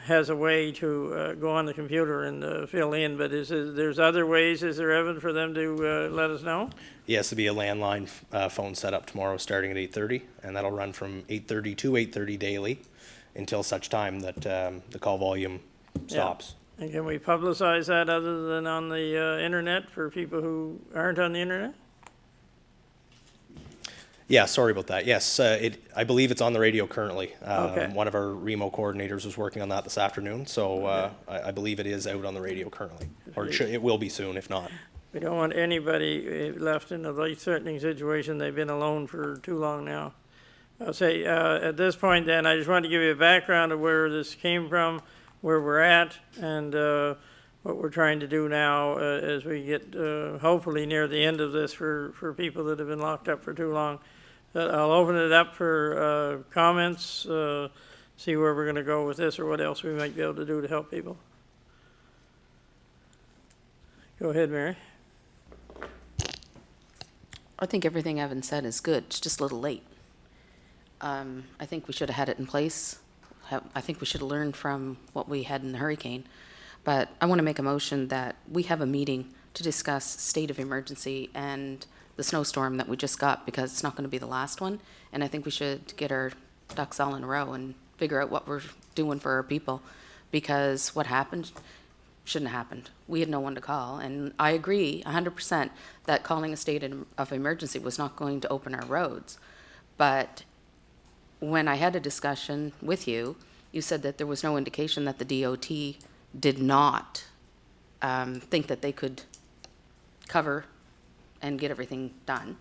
has a way to go on the computer and fill in, but there's other ways, is there, Evan, for them to let us know? Yes, there'll be a landline phone set up tomorrow starting at 8:30, and that'll run from 8:30 to 8:30 daily until such time that the call volume stops. Yeah. And can we publicize that other than on the internet for people who aren't on the internet? Yeah, sorry about that. Yes, I believe it's on the radio currently. Okay. One of our REMO coordinators was working on that this afternoon, so I believe it is out on the radio currently. Or it will be soon, if not. We don't want anybody left in a life-threatening situation. They've been alone for too long now. I'll say, at this point then, I just wanted to give you a background of where this came from, where we're at, and what we're trying to do now as we get hopefully near the end of this for people that have been locked up for too long. I'll open it up for comments, see where we're going to go with this or what else we might be able to do to help people. Go ahead, Mary. I think everything Evan said is good. It's just a little late. I think we should have had it in place. I think we should have learned from what we had in the hurricane. But I want to make a motion that we have a meeting to discuss state of emergency and the snowstorm that we just got, because it's not going to be the last one. And I think we should get our ducks all in a row and figure out what we're doing for our people, because what happened shouldn't have happened. We had no one to call. And I agree 100% that calling a state of emergency was not going to open our roads. But when I had a discussion with you, you said that there was no indication that the DOT did not think that they could cover and get everything done.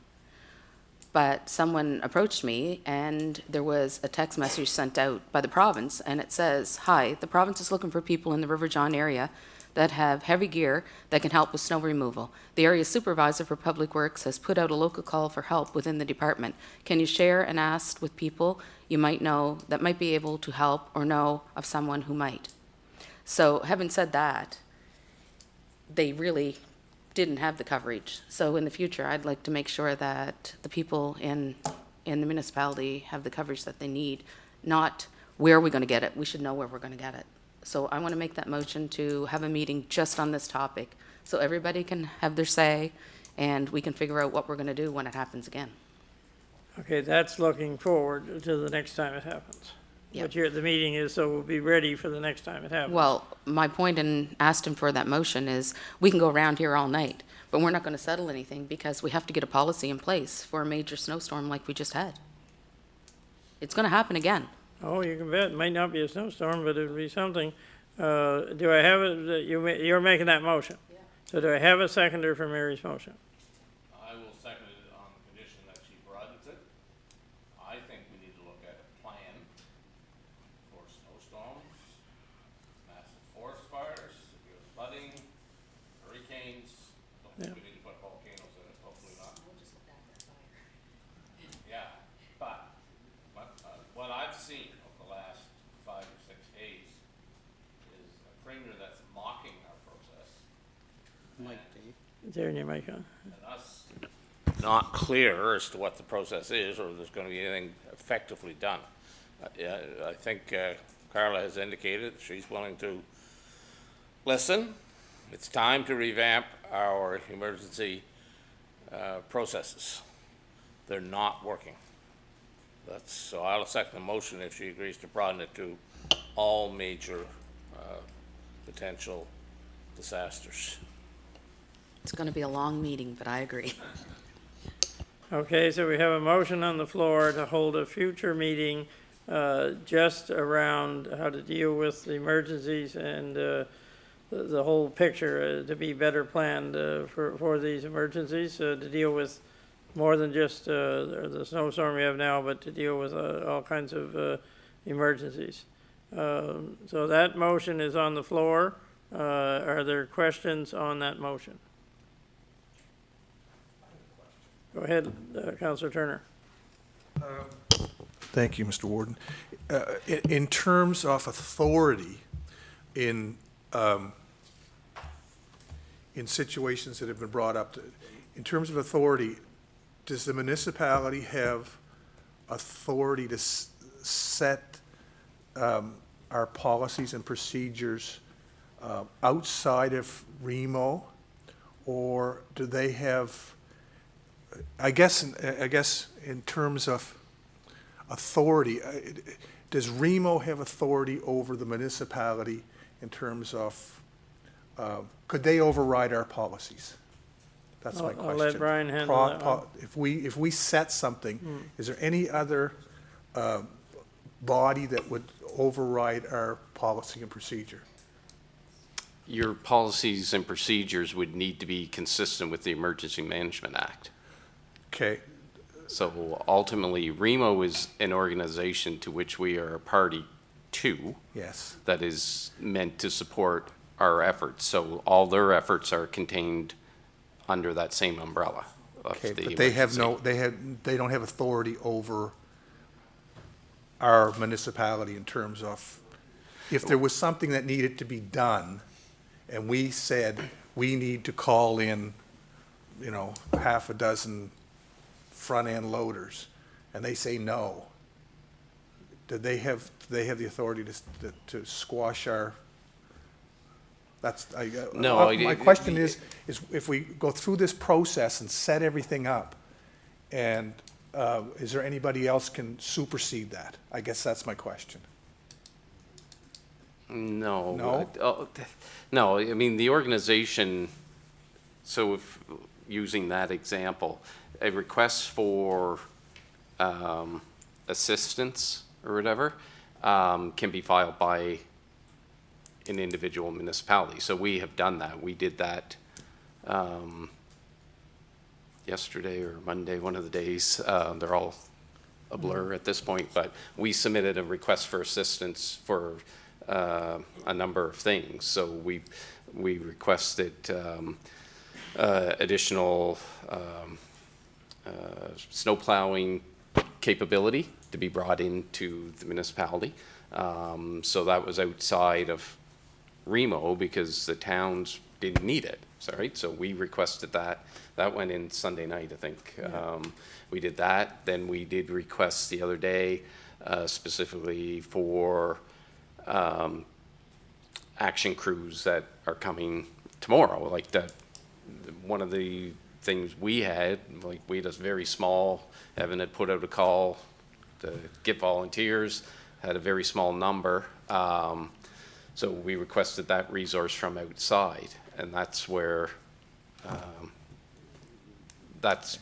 But someone approached me, and there was a text message sent out by the province, and it says, "Hi, the province is looking for people in the River John area that have heavy gear that can help with snow removal. The area supervisor for Public Works has put out a local call for help within the department. Can you share and ask with people you might know that might be able to help or know of someone who might? So having said that, they really didn't have the coverage. So in the future, I'd like to make sure that the people in the municipality have the coverage that they need, not where are we going to get it. We should know where we're going to get it. So I want to make that motion to have a meeting just on this topic, so everybody can have their say, and we can figure out what we're going to do when it happens again. Okay, that's looking forward to the next time it happens. Yep. But the meeting is, so we'll be ready for the next time it happens. Well, my point in asking for that motion is, we can go around here all night, but we're not going to settle anything because we have to get a policy in place for a major snowstorm like we just had. It's going to happen again. Oh, you can bet. It might not be a snowstorm, but it'll be something. Do I have it, you're making that motion? Yeah. So do I have a seconder for Mary's motion? I will second it on the condition that she broadens it. I think we need to look at a plan for snowstorms, massive forest fires, severe flooding, hurricanes. Don't think we need to put volcanoes in it, hopefully not. Yeah, but what I've seen over the last 5 or 6 days is a premier that's mocking our process. Mike, Dave. Turn your mic on. And us not clear as to what the process is, or there's going to be anything effectively done. Yeah, I think Carla has indicated she's willing to listen. It's time to revamp our emergency processes. They're not working. So I'll second the motion if she agrees to broaden it to all major potential disasters. It's going to be a long meeting, but I agree. Okay, so we have a motion on the floor to hold a future meeting just around how to deal with the emergencies and the whole picture to be better planned for these emergencies, to deal with more than just the snowstorm we have now, but to deal with all kinds of emergencies. So that motion is on the floor. Are there questions on that motion? Go ahead, Councillor Turner. Thank you, Mr. Warden. In terms of authority in situations that have been brought up, in terms of authority, does the municipality have authority to set our policies and procedures outside of REMO, or do they have, I guess in terms of authority, does REMO have authority over the municipality in terms of, could they override our policies? That's my question. I'll let Brian handle that one. If we set something, is there any other body that would override our policy and procedure? Your policies and procedures would need to be consistent with the Emergency Management Act. Okay. So ultimately, REMO is an organization to which we are a party to. Yes. That is meant to support our efforts. So all their efforts are contained under that same umbrella of Okay, the but they have emergency. they don't have authority over our municipality in terms of, if there was something that needed to be done, and we said, we need to call in, half a dozen front-end loaders, and they say no, do they have the authority to squash our, my question is if we go through this process and set everything up, and is there anybody else can supersede that? I guess that's my question. No. No? No, I mean, the organization, so if, using that example, a request for assistance or whatever can be filed by an individual municipality. So we have done that. We did that yesterday or Monday, one of the days. They're all a blur at this point, but we submitted a request for assistance for a number of things. So we requested additional snow plowing capability to be brought into the municipality. So that was outside of Remo because the towns didn't need it. Right? So we requested that. That went in Sunday night, I think. We did that. Then we did request the other day specifically for action crews that are coming tomorrow. Like that, one of the things we had, like we had a very small, Evan had put out a call to get volunteers, had a very small number. So we requested that resource from outside, and that's where, that's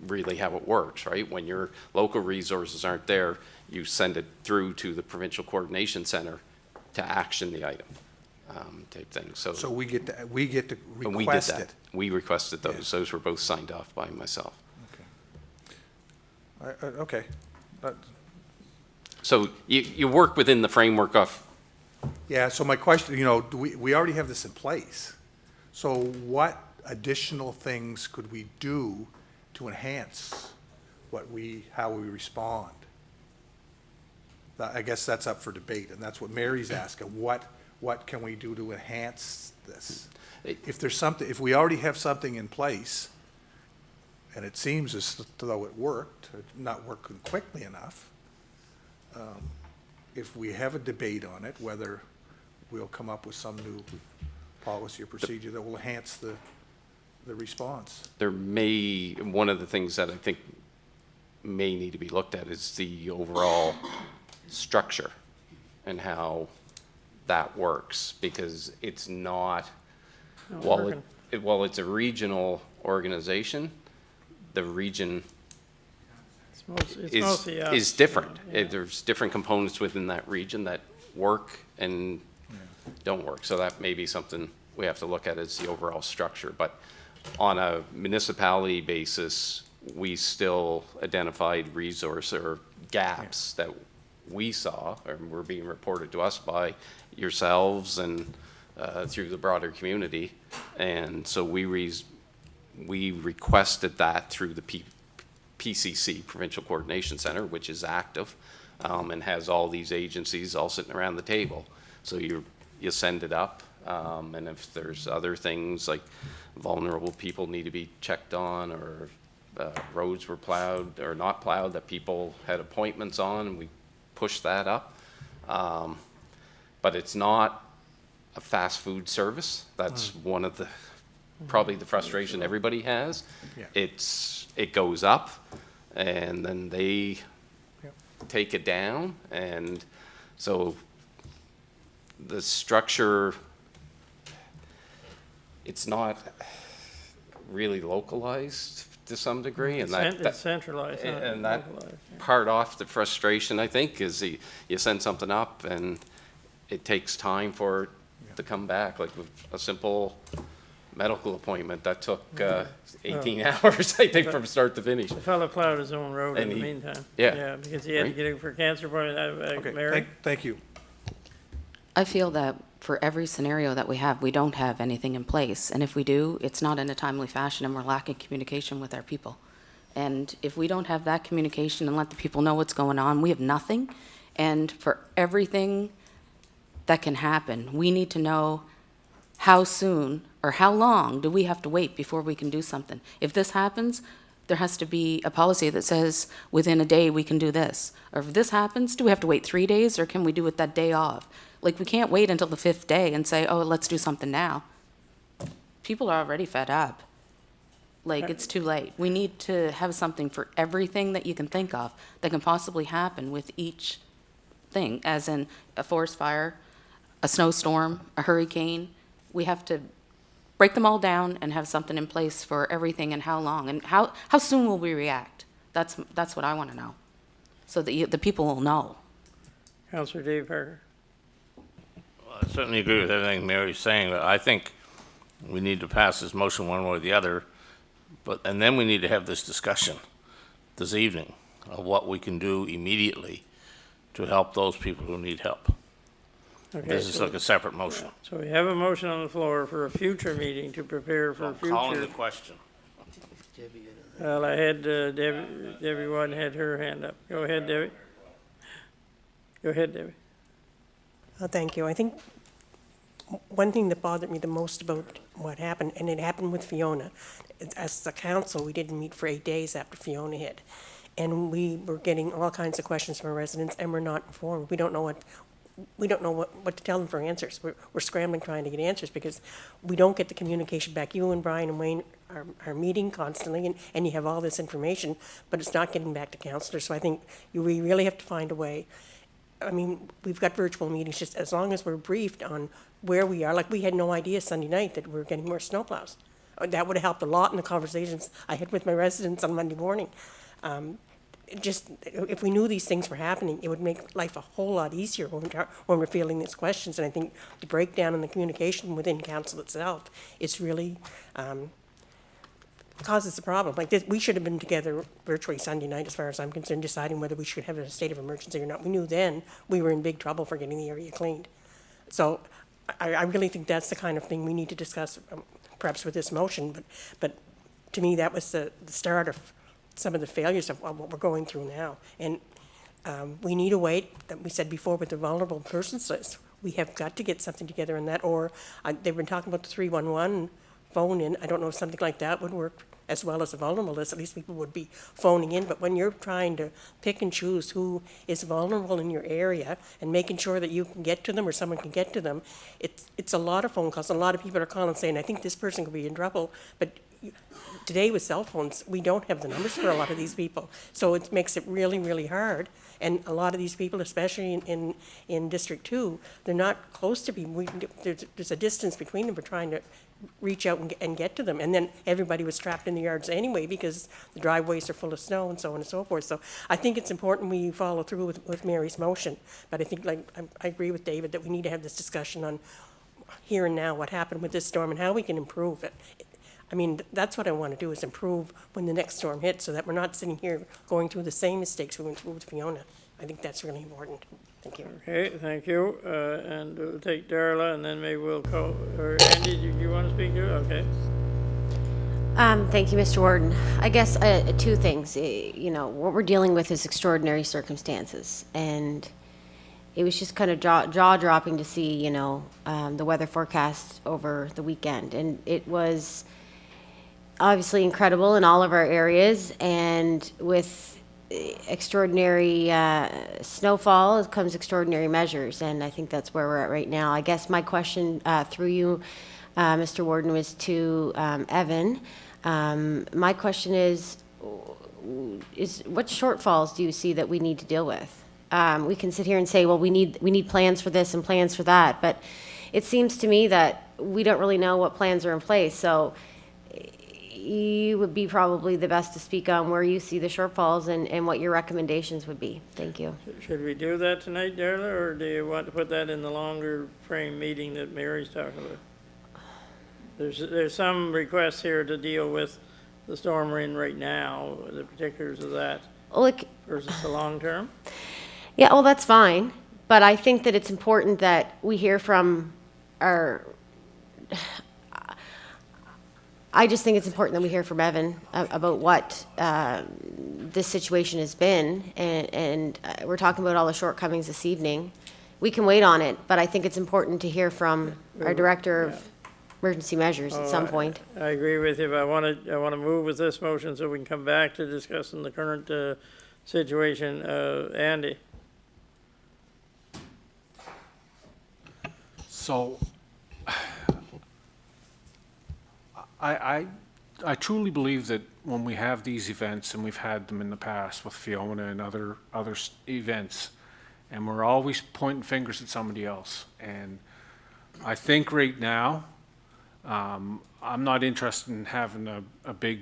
really how it works, right? When your local resources aren't there, you send it through to the Provincial Coordination Center to action the item, type thing. So we get to request and we did it. that. We requested those. Those were both signed off by myself. Okay. So you work within the framework of, Yeah, so my question, we already have this in place. So what additional things could we do to enhance how we respond? I guess that's up for debate, and that's what Mary's asking. What can we do to enhance this? If we already have something in place, and it seems as though it worked, not working quickly enough, if we have a debate on it, whether we'll come up with some new policy or procedure that will enhance the response. one of the things that I think may need to be looked at is the overall structure and how that works, because it's not, while it's a regional organization, the region is different. There's different components within that region that work and don't work. So that may be something we have to look at as the overall structure. But on a municipality basis, we still identified resource or gaps that we saw or were being reported to us by yourselves and through the broader community. And so we requested that through the PCC, Provincial Coordination Center, which is active and has all these agencies all sitting around the table. So you send it up, and if there's other things like vulnerable people need to be checked on, or roads were plowed or not plowed that people had appointments on, and we push that up. But it's not a fast food service. That's one of the probably the frustration everybody has. Yeah. It goes up, and then they take it down, and so the structure, it's not really localized to some degree, and It's centralized, not and that localized, yeah. part off the frustration, I think, is you send something up and it takes time for it to come back. Like with a simple medical appointment that took 18 hours, I think, from start to finish. The fellow plowed his own road in And the he- meantime. yeah. Yeah, because he had to Right. get in for cancer appointment. Okay, Mary? thank you. I feel that for every scenario that we have, we don't have anything in place. And if we do, it's not in a timely fashion, and we're lacking communication with our people. And if we don't have that communication and let the people know what's going on, we have nothing. And for everything that can happen, we need to know how soon or how long do we have to wait before we can do something. If this happens, there has to be a policy that says within a day we can do this. Or if this happens, do we have to wait 3 days, or can we do it that day off? Like, we can't wait until the 5th day and say, oh, let's do something now. People are already fed up. Like, it's too late. We need to have something for everything that you can think of that can possibly happen with each thing, as in a forest fire, a snowstorm, a hurricane. We have to break them all down and have something in place for everything, and how long, and how soon will we react? That's what I want to know, so that the people will know. Councillor Dave Parker. I certainly agree with everything Mary's saying, but I think we need to pass this motion one way or the other, and then we need to have this discussion this evening of what we can do immediately to help those people who need help. Okay, This is so- like a separate motion. So we have a motion on the floor for a future meeting to prepare for I'm calling the future. question. Well, I had, Debbie Warden had her hand up. Go ahead, Debbie. Go ahead, Debbie. Thank you. I think one thing that bothered me the most about what happened, and it happened with Fiona, as the council, we didn't meet for 8 days after Fiona hit. And we were getting all kinds of questions from our residents, and we're not informed. We don't know what to tell them for answers. We're scrambling trying to get answers because we don't get the communication back. You and Brian and Wayne are meeting constantly, and you have all this information, but it's not getting back to councillors. So I think we really have to find a way. I mean, we've got virtual meetings, just as long as we're briefed on where we are. Like, we had no idea Sunday night that we were getting more snowplows. That would have helped a lot in the conversations I had with my residents on Monday morning. Just, if we knew these things were happening, it would make life a whole lot easier when we're fielding these questions. And I think the breakdown in the communication within council itself is really causes a problem. Like this, we should have been together virtually Sunday night, as far as I'm concerned, deciding whether we should have a state of emergency or not. We knew then we were in big trouble for getting the area cleaned. So I really think that's the kind of thing we need to discuss, perhaps with this motion. But to me, that was the start of some of the failures of what we're going through now. And we need a way, that we said before, with the vulnerable persons list. We have got to get something together on that. Or they've been talking about the 311 phone in. I don't know if something like that would work as well as a vulnerable list. At least people would be phoning in. But when you're trying to pick and choose who is vulnerable in your area and making sure that you can get to them or someone can get to them, it's a lot of phone calls. A lot of people are calling saying, I think this person could be in trouble. But today with cell phones, we don't have the numbers for a lot of these people. So it makes it really, really hard. And a lot of these people, especially in District 2, they're not close to people. There's a distance between them. We're trying to reach out and get to them. And then everybody was trapped in the yards anyway because the driveways are full of snow and so on and so forth. So I think it's important we follow through with Mary's motion. But I think, like, I agree with David that we need to have this discussion on here and now what happened with this storm and how we can improve it. I mean, that's what I want to do, is improve when the next storm hits so that we're not sitting here going through the same mistakes we went through with Fiona. I think that's really important. Thank you. Okay, thank you. And we'll take Darla, and then maybe we'll call, or Andy, do you want to speak to it? Okay. Thank you, Mr. Warden. I guess two things. You know, what we're dealing with is extraordinary circumstances, and it was just kind of jaw-dropping to see, you know, the weather forecast over the weekend, and it was obviously incredible in all of our areas, and with extraordinary snowfall comes extraordinary measures, and I think that's where we're at right now. I guess my question through you, Mr. Warden, was to Evan. My question is what shortfalls do you see that we need to deal with? We can sit here and say, well, we need plans for this and plans for that, but it seems to me that we don't really know what plans are in place. So you would be probably the best to speak on where you see the shortfalls and what your recommendations would be. Thank you. Should we do that tonight, Darla, or do you want to put that in the longer frame meeting that Mary's talking about? There's some requests here to deal with the storm we're in right now, the particulars of that, versus the long term. Yeah, well, that's fine, but I think that it's important that we hear from I just think it's important that we hear from Evan about what this situation has been, and we're talking about all the shortcomings this evening. We can wait on it, but I think it's important to hear from our Director of Emergency Measures at some point. I agree with you, but I want to move with this motion so we can come back to discussing the current situation. Andy? So, I truly believe that when we have these events, and we've had them in the past with Fiona and other events, and we're always pointing fingers at somebody else. And I think right now, I'm not interested in having a big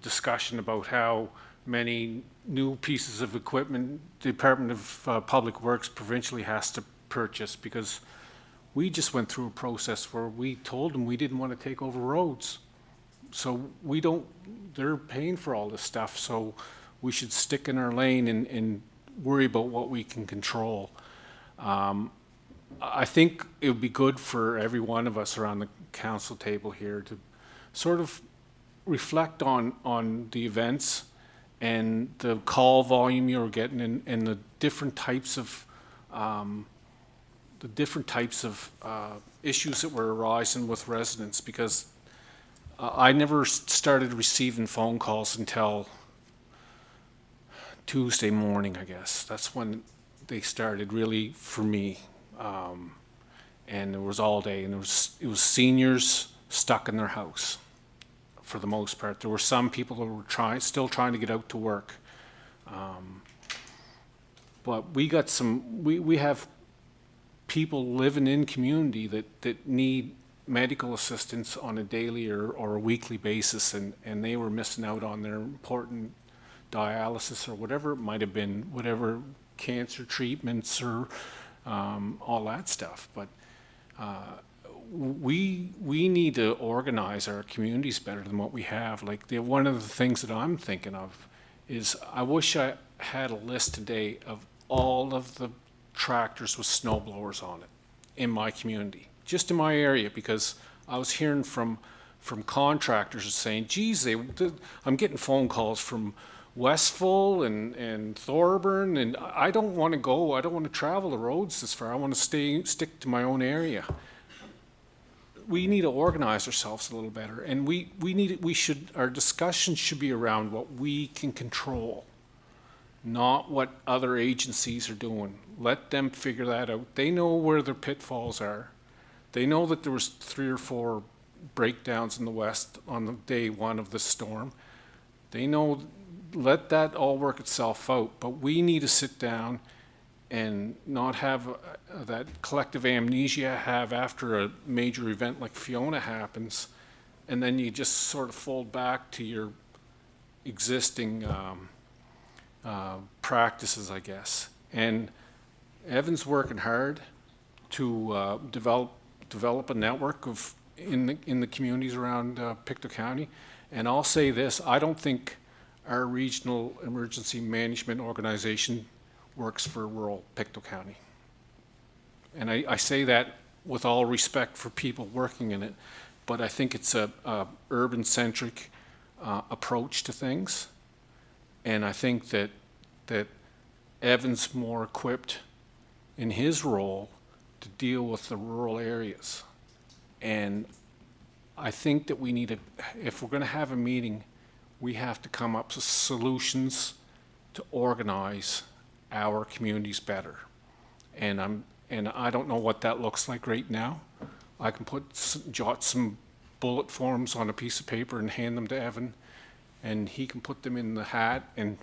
discussion about how many new pieces of equipment the Department of Public Works provincially has to purchase, because we just went through a process where we told them we didn't want to take over roads. So they're paying for all this stuff, so we should stick in our lane and worry about what we can control. I think it would be good for every one of us around the council table here to sort of reflect on the events and the call volume you were getting and the different types of issues that were arising with residents, because I never started receiving phone calls until Tuesday morning, I guess. That's when they started really for me. And it was all day, and it was seniors stuck in their house for the most part. There were some people that were still trying to get out to work. But we have people living in community that need medical assistance on a daily or a weekly basis, and they were missing out on their important dialysis or whatever it might have been, whatever cancer treatments or all that stuff. But we need to organize our communities better than what we have. Like one of the things that I'm thinking of is I wish I had a list today of all of the tractors with snow blowers on it in my community, just in my area, because I was hearing from contractors saying, geez, I'm getting phone calls from Westville and Thorburn, and I don't want to go, I don't want to travel the roads this far, I want to stick to my own area. We need to organize ourselves a little better, and our discussion should be around what we can control, not what other agencies are doing. Let them figure that out. They know where their pitfalls are. They know that there was 3 or 4 breakdowns in the west on the day 1 of the storm. They know, let that all work itself out, but we need to sit down and not have that collective amnesia have after a major event like Fiona happens, and then you just sort of fold back to your existing practices, I guess. And Evan's working hard to develop a network in the communities around Pictou County. And I'll say this, I don't think our regional emergency management organization works for rural Pictou County. And I say that with all respect for people working in it, but I think it's a urban-centric approach to things. And I think that Evan's more equipped in his role to deal with the rural areas. And I think that we need to, if we're going to have a meeting, we have to come up with solutions to organize our communities better. And I don't know what that looks like right now. I can jot some bullet forms on a piece of paper and hand them to Evan, and he can put them in the hat and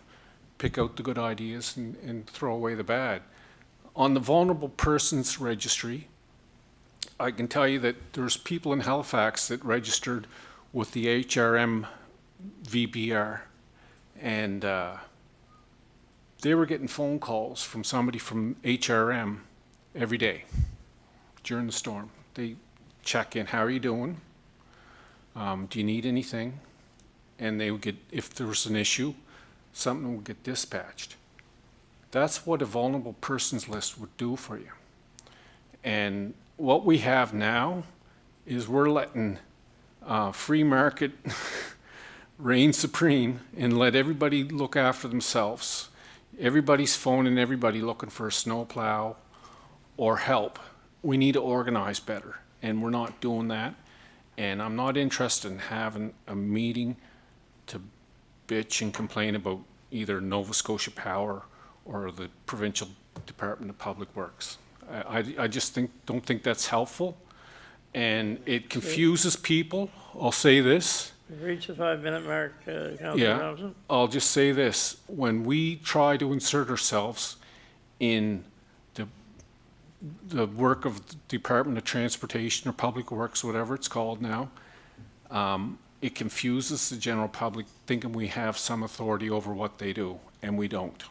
pick out the good ideas and throw away the bad. On the vulnerable persons registry, I can tell you that there's people in Halifax that registered with the HRM VBR, and they were getting phone calls from somebody from HRM every day during the storm. They check in, how are you doing? Do you need anything? And they would get, if there was an issue, something would get dispatched. That's what a vulnerable persons list would do for you. And what we have now is we're letting free market reign supreme and let everybody look after themselves. Everybody's phoning everybody looking for a snowplow or help. We need to organize better, and we're not doing that. And I'm not interested in having a meeting to bitch and complain about either Nova Scotia Power or the Provincial Department of Public Works. I just don't think that's helpful, and it confuses people. I'll say this. We've reached the 5-minute mark, Councilor Yeah, Thompson. I'll just say this. When we try to insert ourselves in the work of the Department of Transportation or Public Works, whatever it's called now, it confuses the general public thinking we have some authority over what they do, and we don't.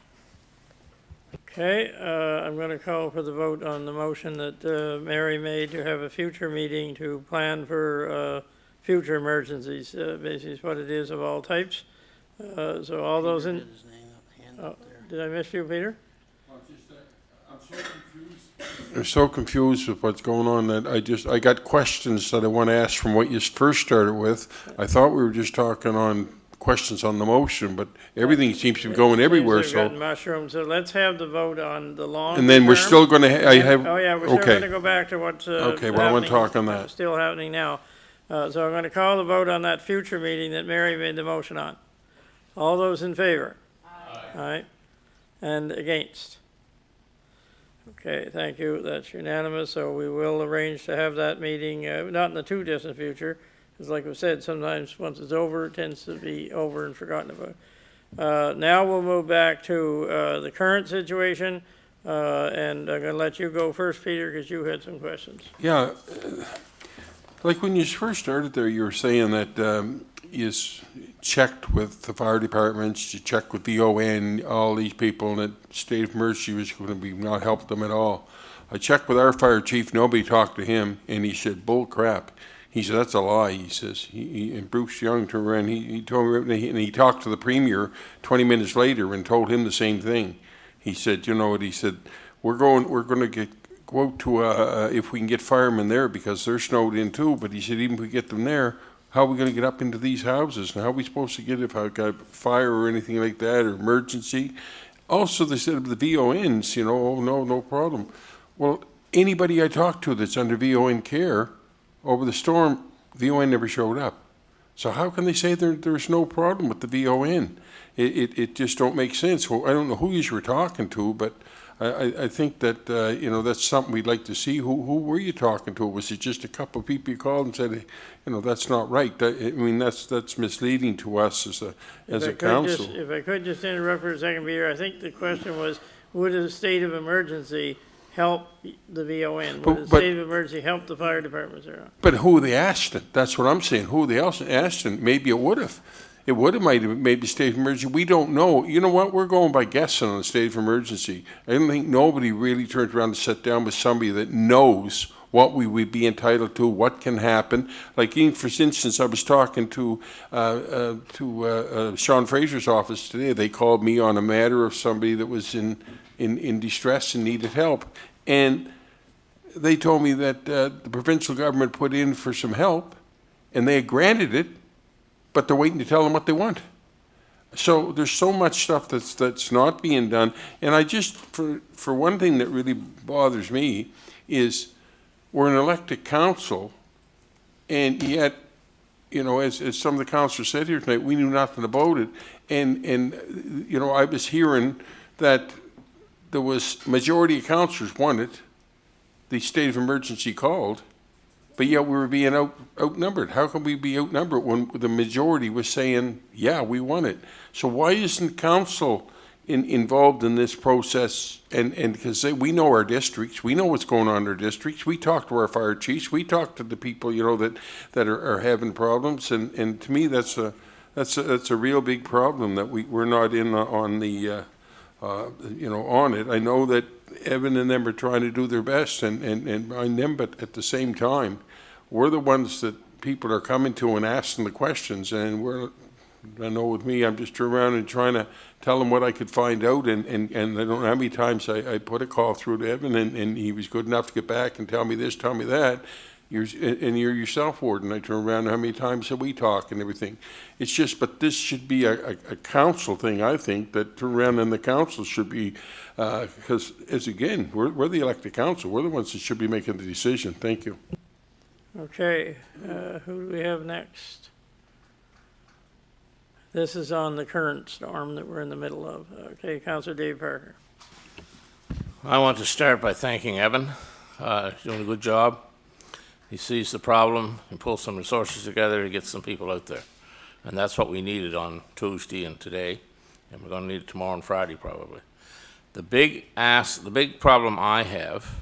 Okay, I'm going to call for the vote on the motion that Mary made to have a future meeting to plan for future emergencies, basically is what it is of all types. So all those in, His name up, hand up there. did I miss you, Peter? I'm I'm so confused with what's going on that I got questions that I want to ask from what you first started with. I thought we were just talking on questions on the motion, but everything seems to be going everywhere, Things have gotten so. mushroomed, so let's have the vote on the longer And then we're term. still gonna, I have. Oh, yeah, we're still okay. gonna go back to what's, Okay, well, I want to happening- talk on that. Still happening now. So I'm gonna call the vote on that future meeting that Mary made the motion on. All those in favor? Aye. And against? Okay, thank you, that's unanimous, so we will arrange to have that meeting, not in the too distant future, because like we said, sometimes once it's over, it tends to be over and forgotten about. Now we'll move back to the current situation, and I'm gonna let you go first, Peter, because you had some questions. Yeah, like when you first started there, you were saying that you checked with the fire departments, you checked with VON, all these people, and that state of emergency was going to be not help them at all. I checked with our fire chief, nobody talked to him, and he said, bull crap. He said, that's a lie, he says. And Bruce Young turned around, he told me, and he talked to the premier 20 minutes later and told him the same thing. He said, you know what, he said, we're going to go out to, if we can get firemen there because they're snowed in too, but he said, even if we get them there, how are we going to get up into these houses? And how are we supposed to get if I've got fire or anything like that or emergency? Also, they said the VONs, you know, oh, no problem. Well, anybody I talked to that's under VON care, over the storm, VON never showed up. So how can they say there's no problem with the VON? It just don't make sense. Well, I don't know who you were talking to, but I think that, you know, that's something we'd like to see. Who were you talking to? Was it just a couple of people you called and said, hey, you know, that's not right? I mean, that's misleading to us as a council. If I could just interrupt for a second, Peter, I think the question was, would a state of emergency help the VON? Would a state of emergency help the fire departments around? But who they asked it? That's what I'm saying. Who they asked it? Maybe it would have. It would have maybe state of emergency. We don't know. You know what? We're going by guessing on the state of emergency. I don't think nobody really turned around and sat down with somebody that knows what we would be entitled to, what can happen. Like, even for instance, I was talking to Sean Fraser's office today. They called me on a matter of somebody that was in distress and needed help. And they told me that the provincial government put in for some help, and they granted it, but they're waiting to tell them what they want. So there's so much stuff that's not being done. And I just, for one thing that really bothers me is we're an elected council, and yet, you know, as some of the councillors said here tonight, we knew nothing about it. And you know, I was hearing that there was majority of councillors wanted the state of emergency called, but yet we were being outnumbered. How can we be outnumbered when the majority was saying, yeah, we want it? So why isn't council involved in this process? And because we know our districts, we know what's going on in our districts. We talk to our fire chiefs, we talk to the people, you know, that are having problems. And to me, that's a real big problem that we're not in on the, you know, on it. I know that Evan and them are trying to do their best and mind them, but at the same time, we're the ones that people are coming to and asking the questions, and I know with me, I'm just turning around and trying to tell them what I could find out, and I don't know how many times I put a call through to Evan, and he was good enough to get back and tell me this, tell me that. You're yourself, Warden. I turn around, how many times have we talked and everything? It's just, but this should be a council thing, I think, that turn around and the council should be, because as again, we're the elected council. We're the ones that should be making the decision. Thank you. Okay, who do we have next? This is on the current storm that we're in the middle of. Okay, Councillor Dave Parker. I want to start by thanking Evan. He's doing a good job. He sees the problem and pulls some resources together to get some people out there. And that's what we needed on Tuesday and today, and we're going to need it tomorrow and Friday probably. The big problem I have,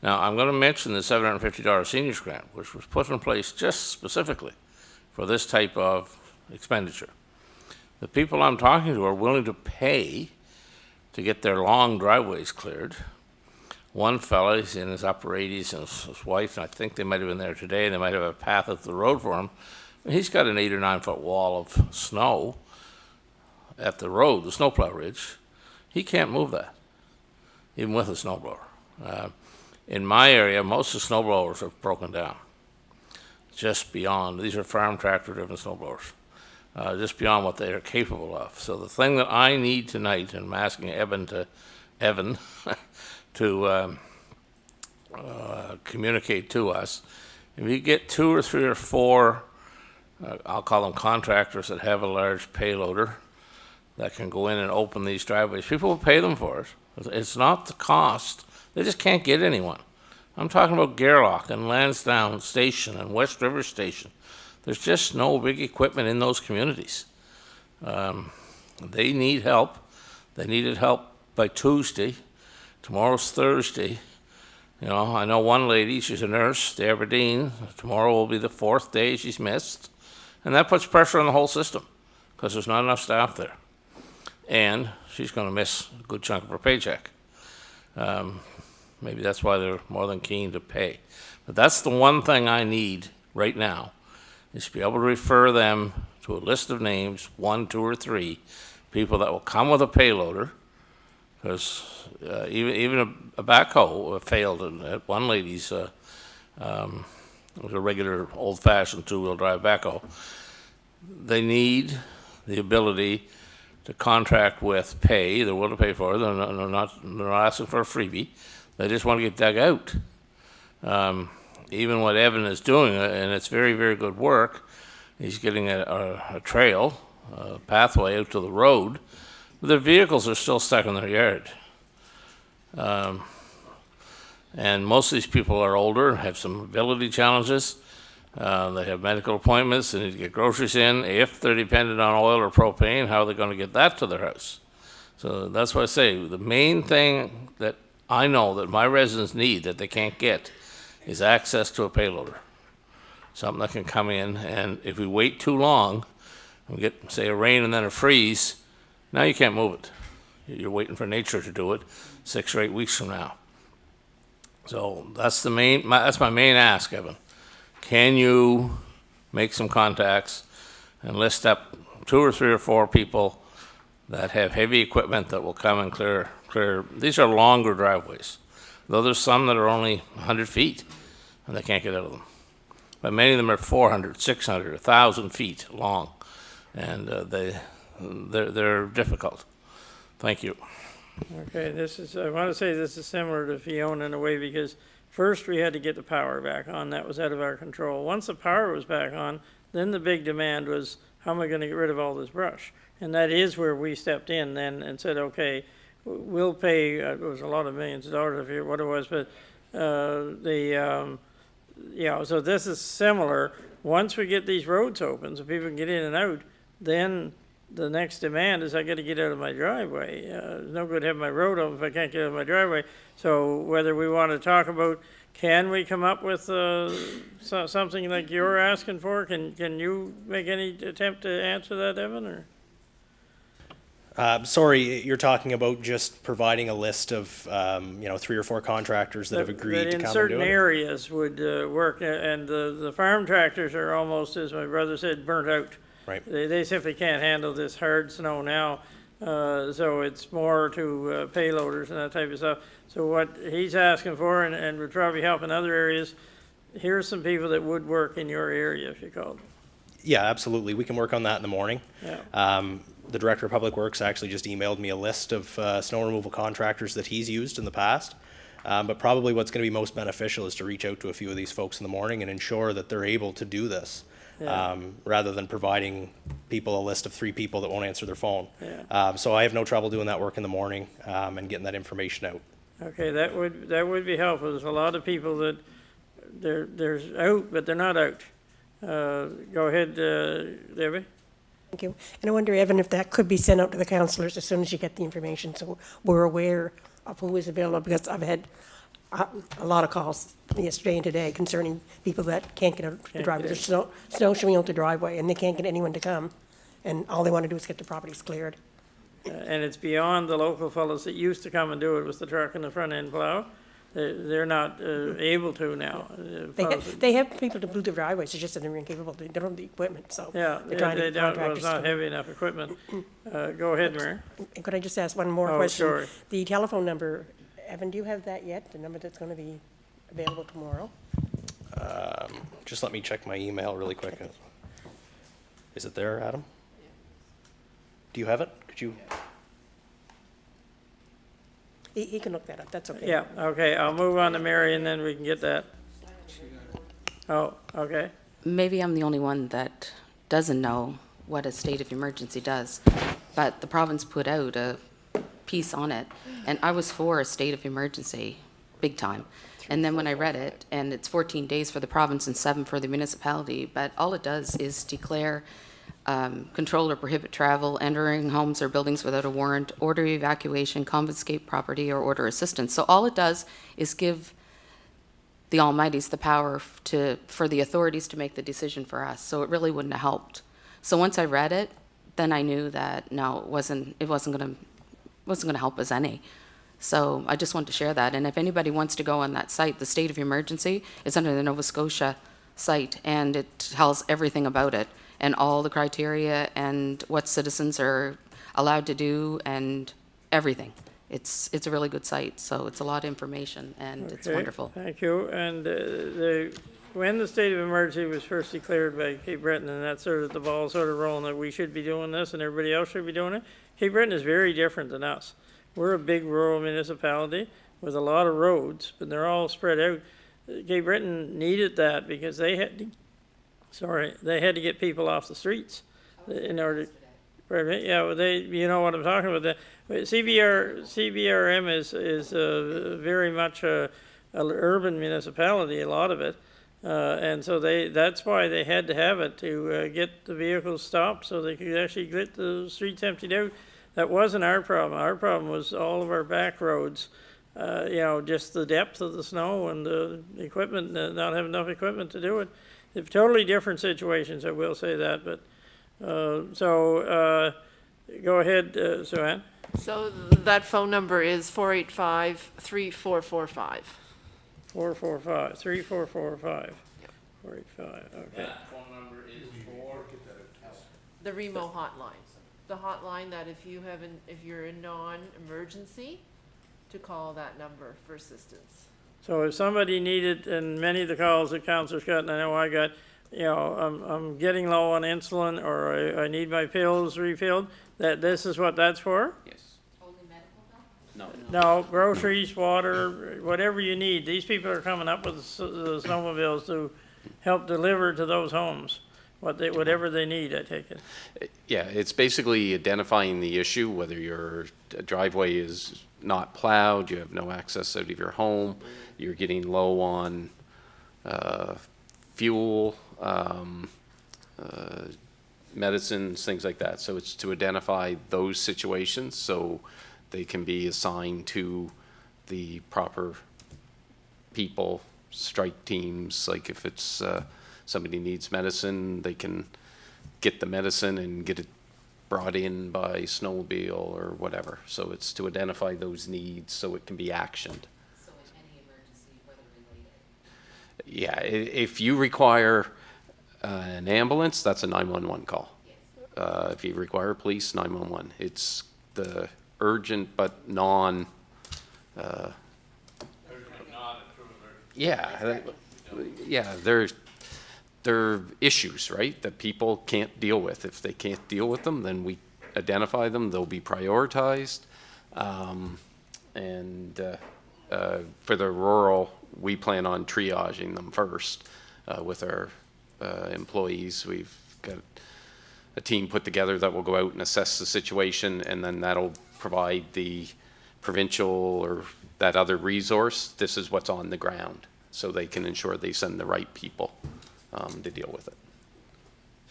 now I'm going to mention the $750 seniors grant, which was put in place just specifically for this type of expenditure. The people I'm talking to are willing to pay to get their long driveways cleared. One fella, he's in his upper 80s, and his wife, and I think they might have been there today, they might have a path up the road for him. He's got an 8 or 9 foot wall of snow at the road, the snowplow ridge. He can't move that. even with a snowblower. In my area, most of the snowblowers have broken down, just beyond, these are farm tractor-driven snowblowers, just beyond what they are capable of. So the thing that I need tonight, and I'm asking Evan to communicate to us, if you get 2 or 3 or 4, I'll call them contractors that have a large payloader that can go in and open these driveways, people will pay them for it. It's not the cost. They just can't get anyone. I'm talking about Garlock and Lansdowne Station and West River Station. There's just no big equipment in those communities. They need help. They needed help by Tuesday. Tomorrow's Thursday. You know, I know one lady, she's a nurse, to Aberdeen. Tomorrow will be the 4th day she's missed. And that puts pressure on the whole system because there's not enough staff there. And she's going to miss a good chunk of her paycheck. Maybe that's why they're more than keen to pay. But that's the one thing I need right now, is to be able to refer them to a list of names, 1, 2, or 3, people that will come with a payloader, because even a backhoe failed at one lady's, it was a regular old-fashioned 2-wheel drive backhoe. They need the ability to contract with pay. They're willing to pay for it. They're not asking for a freebie. They just want to get dug out. Even what Evan is doing, and it's very, very good work, he's getting a trail, a pathway out to the road, but their vehicles are still stuck in their yard. And most of these people are older, have some mobility challenges. They have medical appointments, they need to get groceries in. If they're dependent on oil or propane, how are they going to get that to their house? So that's why I say the main thing that I know that my residents need that they can't get is access to a payloader. Something that can come in, and if we wait too long, we get, say, a rain and then a freeze, now you can't move it. You're waiting for nature to do it 6 or 8 weeks from now. So that's that's my main ask, Evan. Can you make some contacts and list up 2 or 3 or 4 people that have heavy equipment that will come and clear. These are longer driveways, though there's some that are only 100 feet and they can't get out of them. But many of them are 400, 600, 1,000 feet long, and they're difficult. Thank you. Okay, I want to say this is similar to Fiona in a way, because first we had to get the power back on. That was out of our control. Once the power was back on, then the big demand was, how am I going to get rid of all this brush? And that is where we stepped in then and said, okay, we'll pay, it was a lot of millions of dollars, I forget what it was, but so this is similar. Once we get these roads open so people can get in and out, then the next demand is I got to get out of my driveway. It's no good having my road open if I can't get out of my driveway. So whether we want to talk about, can we come up with something like you're asking for? Can you make any attempt to answer that, Evan? Or? Sorry, you're talking about just providing a list of 3 or 4 contractors that have agreed to come and do it? In certain areas would work, and the farm tractors are almost, as my brother said, burnt out. Right. They simply can't handle this hard snow now, so it's more to payloaders and that type of stuff. So what he's asking for, and would probably help in other areas, here's some people that would work in your area if you called. Yeah, absolutely. We can work on that in the morning. Yeah. The Director of Public Works actually just emailed me a list of snow removal contractors that he's used in the past. But probably what's going to be most beneficial is to reach out to a few of these folks in the morning and ensure that they're able to do this. Yeah. Rather than providing people a list of 3 people that won't answer their phone. Yeah. So I have no trouble doing that work in the morning and getting that information out. Okay, that would be helpful. There's a lot of people that they're out, but they're not out. Go ahead, Debbie. Thank you. And I wonder, Evan, if that could be sent out to the councillors as soon as you get the information, so we're aware of who is available, because I've had a lot of calls yesterday and today concerning people that can't get out the driveway. There's snow showing out the driveway, and they can't get anyone to come, and all they want to do is get the properties cleared. And it's beyond the local fellows that used to come and do it with the truck and the front end plow. They're not able to now. They have people to do the driveways, it's just that they're incapable, they don't have the equipment, so. Yeah, they're trying to they get don't, well, contractors it's not to- heavy enough equipment. Go ahead, Mary. Could I just ask one more Oh, question? sure. The telephone number Evan, do you have that yet, the number that's going to be available tomorrow? Just let me check my email really quick. Is it there, Adam? Do you have it? Could you? He can look that up, that's okay. Yeah, okay, I'll move on to Mary and then we can get that. Oh, okay. Maybe I'm the only one that doesn't know what a state of emergency does, but the province put out a piece on it, and I was for a state of emergency, big time. And then when I read it, and it's 14 days for the province and 7 for the municipality, but all it does is declare control or prohibit travel, entering homes or buildings without a warrant, order evacuation, confiscate property, or order assistance. So all it does is give the almighties the power for the authorities to make the decision for us. So it really wouldn't have helped. So once I read it, then I knew that no, it wasn't gonna help us any. So I just wanted to share that. And if anybody wants to go on that site, the state of emergency is under the Nova Scotia site, and it tells everything about it and all the criteria and what citizens are allowed to do and everything. It's a really good site, so it's a lot of information, and it's Okay, wonderful. Thank you. And when the state of emergency was first declared by Cape Breton, and that sort of, the ball sort of rolling that we should be doing this and everybody else should be doing it, Cape Breton is very different than us. We're a big rural municipality with a lot of roads, but they're all spread out. Cape Breton needed that because they had to get people off the streets in order. Pardon me? Yeah, well, you know what I'm talking about. CBRM is very much an urban municipality, a lot of it. And so that's why they had to have it, to get the vehicles stopped so they could actually get the streets emptied out. That wasn't our problem. Our problem was all of our back roads, just the depth of the snow and the equipment, not having enough equipment to do it. They're totally different situations, I will say that, but, go ahead, Sue-Ann. So that phone number is 485-3445. 3445. 485, okay. That phone number is for? The Remo hotline. The hotline that if you're in non-emergency, to call that number for assistance. So if somebody needed, and many of the calls that councilors got, and I know I got, I'm getting low on insulin, or I need my pills refilled, this is what that's for? Yes. Only medical though? No, groceries, water, whatever you need. These people are coming up with the snowmobiles to help deliver to those homes, whatever they need, I take it. Yeah, it's basically identifying the issue, whether your driveway is not plowed, you have no access out of your home, you're getting low on fuel, medicines, things like that. So it's to identify those situations so they can be assigned to the proper people, strike teams. Like if it's somebody needs medicine, they can get the medicine and get it brought in by snowmobile or whatever. So it's to identify those needs so it can be actioned. So in any emergency, weather related? Yeah, if you require an ambulance, that's a 911 call. If you require police, 911. It's the urgent but non. Yeah, there are issues, right, that people can't deal with. If they can't deal with them, then we identify them. They'll be prioritized. For the rural, we plan on triaging them first with our employees. We've got a team put together that will go out and assess the situation, and then that'll provide the provincial or that other resource. This is what's on the ground, so they can ensure they send the right people to deal with it.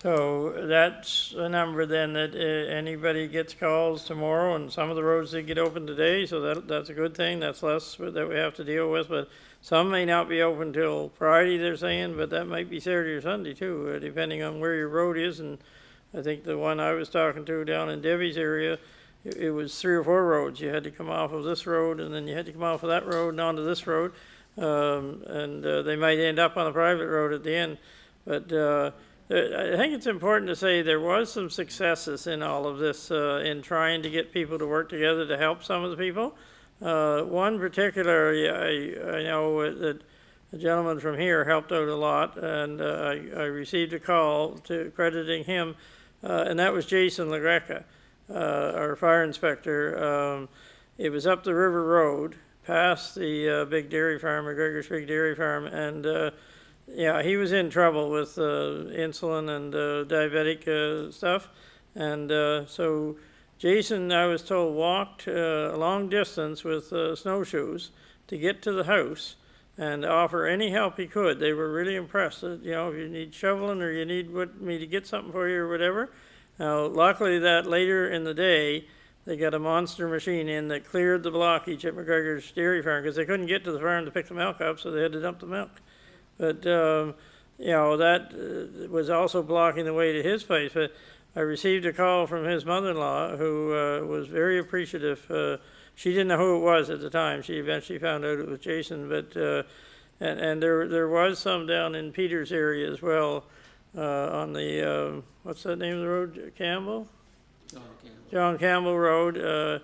So that's a number then that anybody gets calls tomorrow, and some of the roads did get open today, so that's a good thing. That's less that we have to deal with, but some may not be open till Friday, they're saying, but that might be Saturday or Sunday too, depending on where your road is. And I think the one I was talking to down in Debbie's area, it was 3 or 4 roads. You had to come off of this road, and then you had to come off of that road and onto this road, and they might end up on a private road at the end. But I think it's important to say there was some successes in all of this, in trying to get people to work together to help some of the people. One particularly, I know that a gentleman from here helped out a lot, and I received a call crediting him, and that was Jason LaGreca, our fire inspector. It was up the River Road, past the big dairy farm, McGregor's big dairy farm, and yeah, he was in trouble with insulin and diabetic stuff, and so Jason, I was told, walked a long distance with snowshoes to get to the house and offer any help he could. They were really impressed that, you know, if you need shoveling or you need me to get something for you or whatever. Now, luckily that later in the day, they got a monster machine in that cleared the blockage at McGregor's dairy farm because they couldn't get to the farm to pick the milk up, so they had to dump the milk. But, you know, that was also blocking the way to his place. But I received a call from his mother-in-law who was very appreciative. She didn't know who it was at the time. She eventually found out it was Jason. But and there was some down in Peter's area as well on the what's that name of the road? Campbell? John Campbell Road.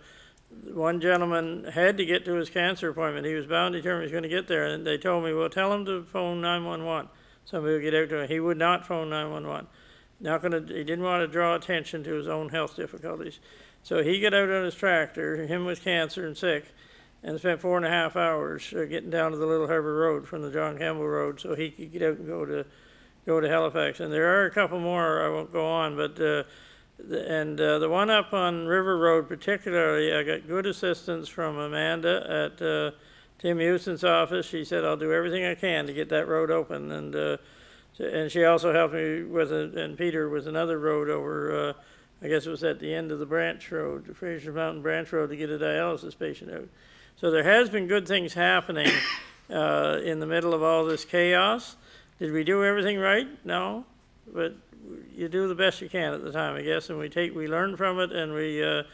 One gentleman had to get to his cancer appointment. He was bound, determined he was going to get there, and they told me, well, tell him to phone 911. Somebody will get out to him. He would not phone 911. He didn't want to draw attention to his own health difficulties. So he got out on his tractor, him with cancer and sick, and spent 4.5 hours getting down to the Little Harbor Road from the John Campbell Road so he could get out and go to Halifax. And there are a couple more, I won't go on, but the one up on River Road particularly, I got good assistance from Amanda at Tim Houston's office. She said, I'll do everything I can to get that road open. And she also helped me and Peter with another road over, I guess it was at the end of the branch road, the Fraser Mountain Branch Road, to get a dialysis patient out. So there has been good things happening in the middle of all this chaos. Did we do everything right? No, but you do the best you can at the time, I guess, and we learn from it, and we're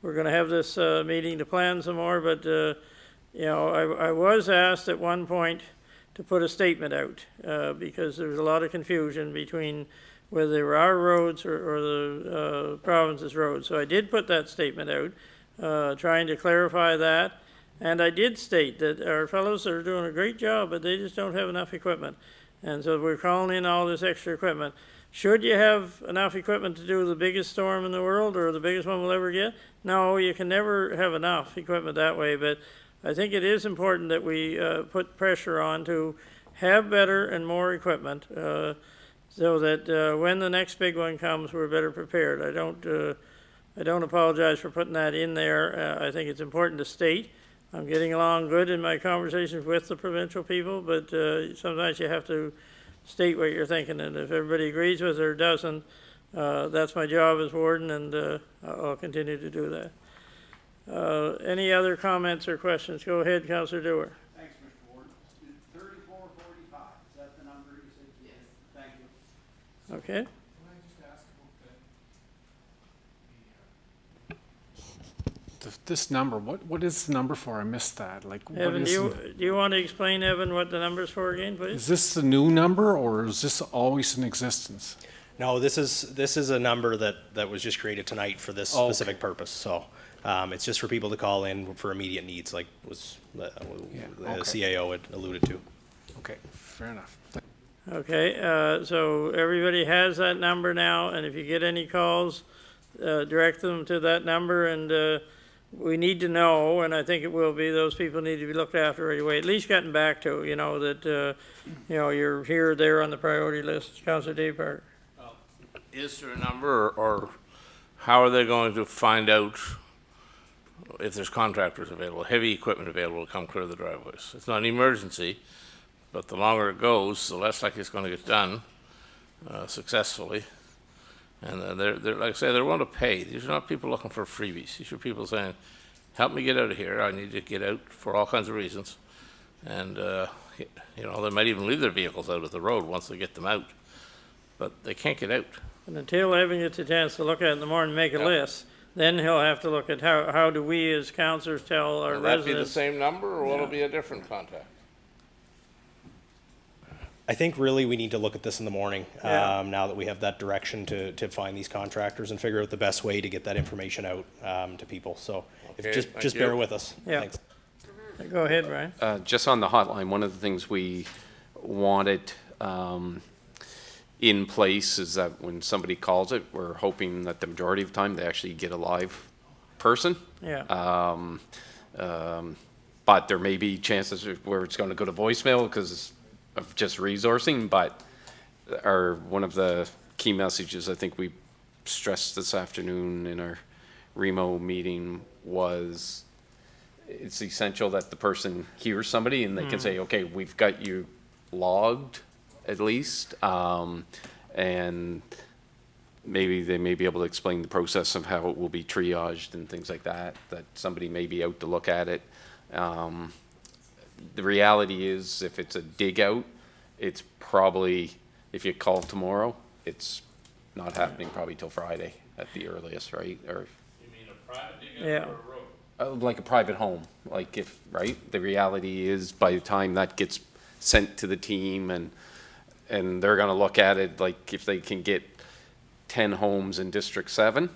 going to have this meeting to plan some more. But you know, I was asked at one point to put a statement out because there was a lot of confusion between whether they were our roads or the province's roads. So I did put that statement out, trying to clarify that. And I did state that our fellows are doing a great job, but they just don't have enough equipment. And so we're calling in all this extra equipment. Should you have enough equipment to do the biggest storm in the world or the biggest one we'll ever get? No, you can never have enough equipment that way. But I think it is important that we put pressure on to have better and more equipment so that when the next big one comes, we're better prepared. I don't apologize for putting that in there. I think it's important to state. I'm getting along good in my conversations with the provincial people, but sometimes you have to state what you're thinking, and if everybody agrees with it or doesn't, that's my job as warden, and I'll continue to do that. Any other comments or questions? Go ahead, Councillor Dewar. Thanks, Mr. Ward. 3445, is that the number you said? Yes. Thank you. Okay. Can I just ask about this number? What is the number for? I missed that. Like, what Evan, is do you want to explain, Evan, what the number's for again, please? Is this the new number, or is this always in existence? No, this is a number that was just created tonight for this specific purpose. So it's just for people to call in for immediate needs, like the CAO had alluded to. Okay, fair enough. Okay, so everybody has that number now, and if you get any calls, direct them to that number, and we need to know, and I think it will be, those people need to be looked after right away, at least gotten back to, you know, that, you know, you're here or there on the priority list. Councillor Dave Parker. Is there a number, or how are they going to find out if there's contractors available, heavy equipment available to come clear the driveways? It's not an emergency, but the longer it goes, the less likely it's going to get done successfully. And they're like I say, they're willing to pay. These are not people looking for freebies. These are people saying, help me get out of here. I need to get out for all kinds of reasons. And, you know, they might even leave their vehicles out of the road once they get them out. But they can't get out. And until Evan gets a chance to look at it in the morning and make a list, then he'll have to look at how do we as councillors tell our Will that residents. be the same number, or will it be a different contact? I think really we need to look at this in the morning, Yeah. now that we have that direction to find these contractors and figure out the best way to get that information out to people. So If just bear with us. Yeah. Thanks. Go ahead, Brian. Just on the hotline, one of the things we wanted in place is that when somebody calls it, we're hoping that the majority of the time they actually get a live person. Yeah. But there may be chances where it's going to go to voicemail because of just resourcing. But one of the key messages I think we stressed this afternoon in our REMO meeting was it's essential that the person hears somebody and they can say, okay, we've got you logged at least. And maybe they may be able to explain the process of how it will be triaged and things like that, that somebody may be out to look at it. The reality is if it's a dig out, it's probably, if you call tomorrow, it's not happening probably till Friday at the earliest, right? Or You mean a private dig Yeah. out or a road? like a private home, like if, right? The reality is by the time that gets sent to the team and they're gonna look at it, like if they can get 10 homes in District 7,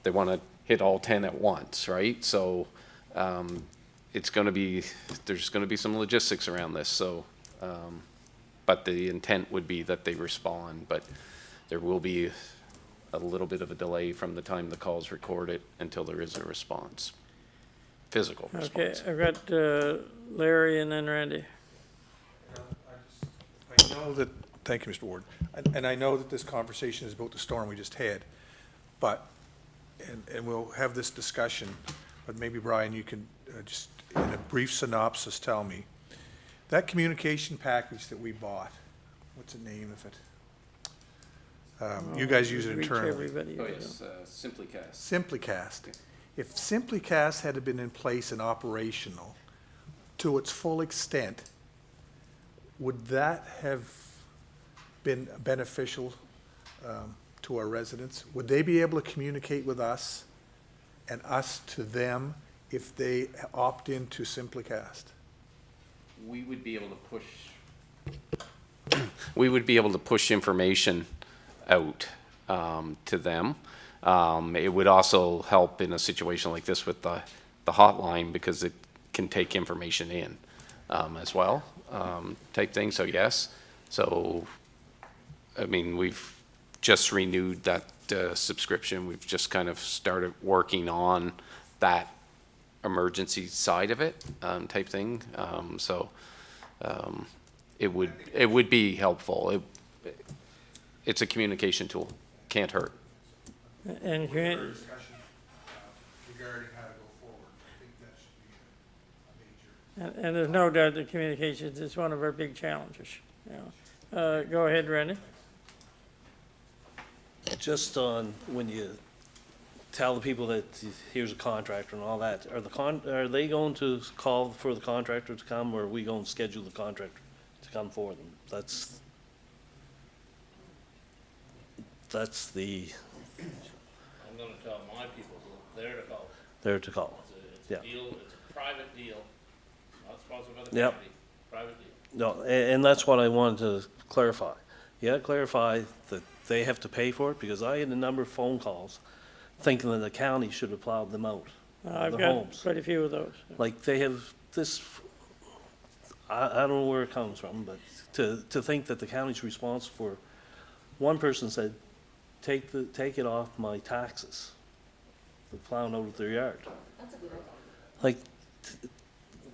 they wanna hit all 10 at once, right? So, it's gonna be, there's gonna be some logistics around this, so, but the intent would be that they respond, but there will be a little bit of a delay from the time the call's recorded until there is a response, physical Okay, response. I've got Larry and then Randy. I know that, thank you, Mr. Ward, and I know that this conversation is about the storm we just had, but, and we'll have this discussion, but maybe Brian, you can just in a brief synopsis tell me, that communication package that we bought, what's the name of it? You guys use it Reach internally. everybody. Oh, yes, Simplycast. Simplycast. If Simplycast had been in place and operational to its full extent, would that have been beneficial to our residents? Would they be able to communicate with us and us to them if they opt into Simplycast? We would be able to push information out to them. It would also help in a situation like this with the hotline because it can take information in as well, type thing, so yes. So, I mean, we've just renewed that subscription. We've just kind of started working on that emergency side of it, type thing. It would be helpful. It's a communication tool, can't hurt. And commu- Discussion regarding how to go forward. I think that should be a major. and there's no doubt that communications is one of our big challenges. You know. Go ahead, Randy. Just on when you tell the people that here's a contractor and all that, are they going to call for the contractor to come, or are we going to schedule the contractor to come for them? That's the, I'm gonna tell my people, they're to call. there to call. It's Yeah. a deal, it's a private deal, it's not sponsored by the Yep. county, private deal. No, and that's what I wanted to clarify. Yeah, clarify that they have to pay for it, because I had a number of phone calls thinking that the county should have plowed them out, I've the got homes. quite a few of those. Like they have this, I don't know where it comes from, but to think that the county's responsible for, one person said, take it off my taxes, the plowing out of their yard. That's a good idea.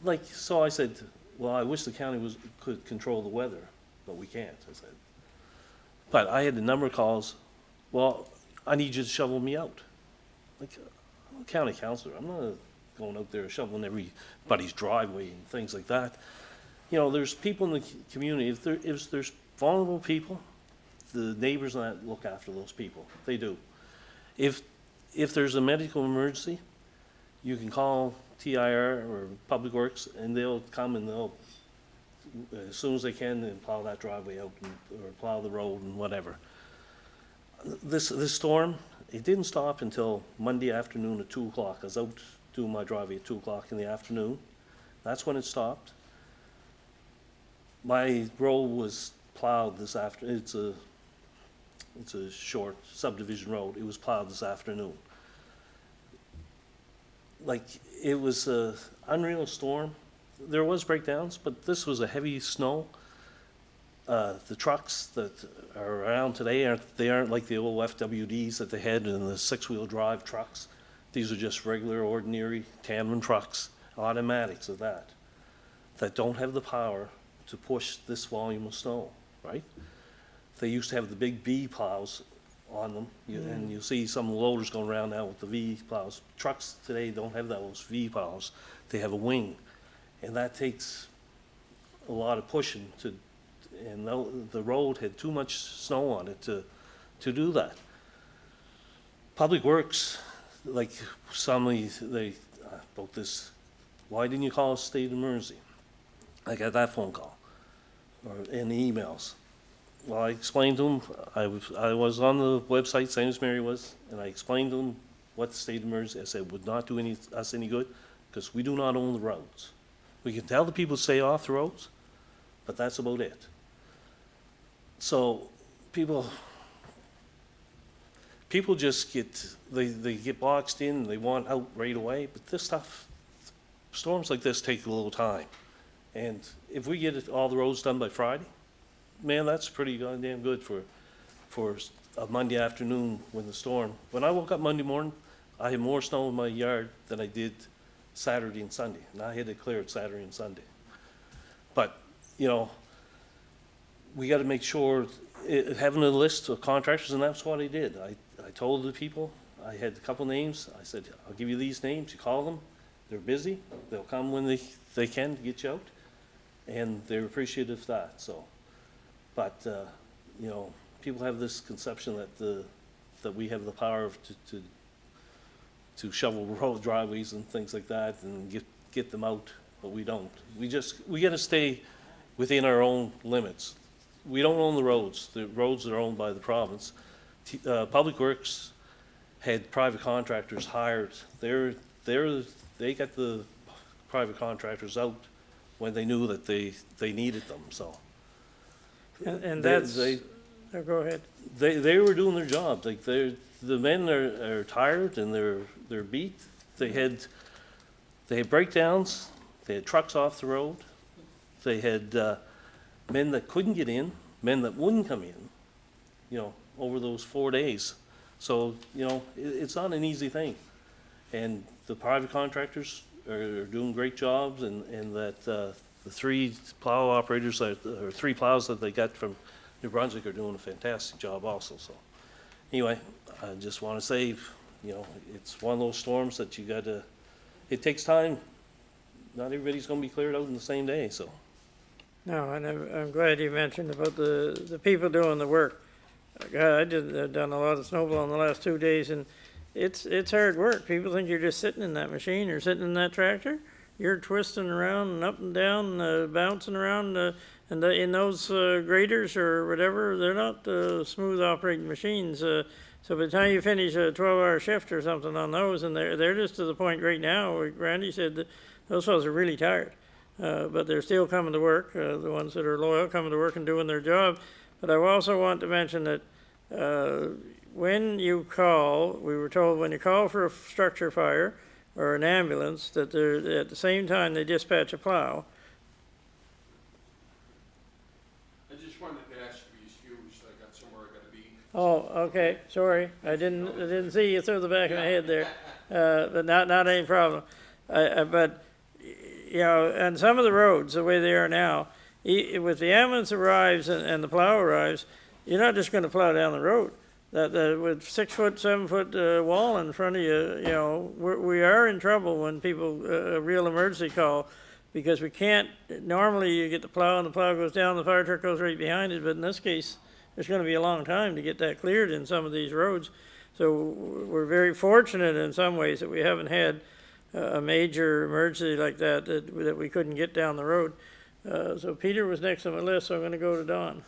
Like, so I said, well, I wish the county could control the weather, but we can't, I said. But I had a number of calls, well, I need you to shovel me out. Like, I'm a county councilor, I'm not going out there shoveling everybody's driveway and things like that. You know, there's people in the community, if there's vulnerable people, the neighbors and that look after those people, they do. If there's a medical emergency, you can call TIR or Public Works, and they'll come and they'll, as soon as they can, they'll plow that driveway out or plow the road and whatever. This storm, it didn't stop until Monday afternoon at 2 o'clock. I was out doing my driveway at 2 o'clock in the afternoon. That's when it stopped. My road was plowed this afternoon. It's a short subdivision road. It was plowed this afternoon. Like, it was a unreal storm. There was breakdowns, but this was a heavy snow. The trucks that are around today aren't like the old FWDs that they had in the six-wheel drive trucks. These are just regular, ordinary tandem trucks, automatics of that don't have the power to push this volume of snow, right? They used to have the big V plows on them, and you see some loaders going around now with the V plows. Trucks today don't have those V plows. They have a wing, and that takes a lot of pushing and the road had too much snow on it to do that. Public Works, like somebody, they about this, why didn't you call a state of emergency? I got that phone call, or in the emails. Well, I explained to them, I was on the website, same as Mary was, and I explained to them what the state of emergency, I said, would not do us any good, because we do not own the roads. We can tell the people to stay off the roads, but that's about it. So people just they get boxed in, they want out right away, but this stuff, storms like this take a little time. And if we get all the roads done by Friday, man, that's pretty goddamn good for a Monday afternoon when the storm. When I woke up Monday morning, I had more snow in my yard than I did Saturday and Sunday, and I had to clear it Saturday and Sunday. But, you know, we got to make sure, having a list of contractors, and that's what I did. I told the people, I had a couple names, I said, I'll give you these names, you call them, they're busy, they'll come when they can to get you out, and they're appreciative of that, so. But, you know, people have this conception that we have the power to shovel road driveways and things like that and get them out, but we don't. We got to stay within our own limits. We don't own the roads. The roads are owned by the province. Public Works had private contractors hired. They got the private contractors out when they knew that they needed them, so. And that's, oh, go ahead. They were doing their job. Like the men are tired and they're beat. They had breakdowns. They had trucks off the road. They had men that couldn't get in, men that wouldn't come in, you know, over those 4 days. So, you know, it's not an easy thing. And the private contractors are doing great jobs, and that the three plow operators, or three plows that they got from New Brunswick are doing a fantastic job also. So anyway, I just want to say, you know, it's one of those storms that you got to, it takes time. Not everybody's going to be cleared out in the same day, so. No, and I'm glad you mentioned about the people doing the work. God, I've done a lot of snowblowing the last 2 days, and it's hard work. People think you're just sitting in that machine or sitting in that tractor. You're twisting around and up and down, bouncing around, and in those graders or whatever, they're not smooth operating machines. So by the time you finish a 12-hour shift or something on those, and they're just to the point right now, like Randy said, that those fellows are really tired. But they're still coming to work, the ones that are loyal, coming to work and doing their job. But I also want to mention that when you call, we were told when you call for a structure fire or an ambulance, that they're, at the same time they dispatch a plow. I just wanted to ask to be excused, I got somewhere I gotta be. Oh, okay, sorry, I didn't see you through the back of my head there, but not any problem. But, you know, on some of the roads, the way they are now, with the ambulance arrives and the plow arrives, you're not just gonna plow down the road. With 6 foot, 7 foot wall in front of you, you know, we are in trouble when people, a real emergency call, because we can't, normally you get the plow and the plow goes down, the fire truck goes right behind it, but in this case, there's gonna be a long time to get that cleared in some of these roads. So we're very fortunate in some ways that we haven't had a major emergency like that we couldn't get down the road. So Peter was next on my list, so I'm gonna go to Don.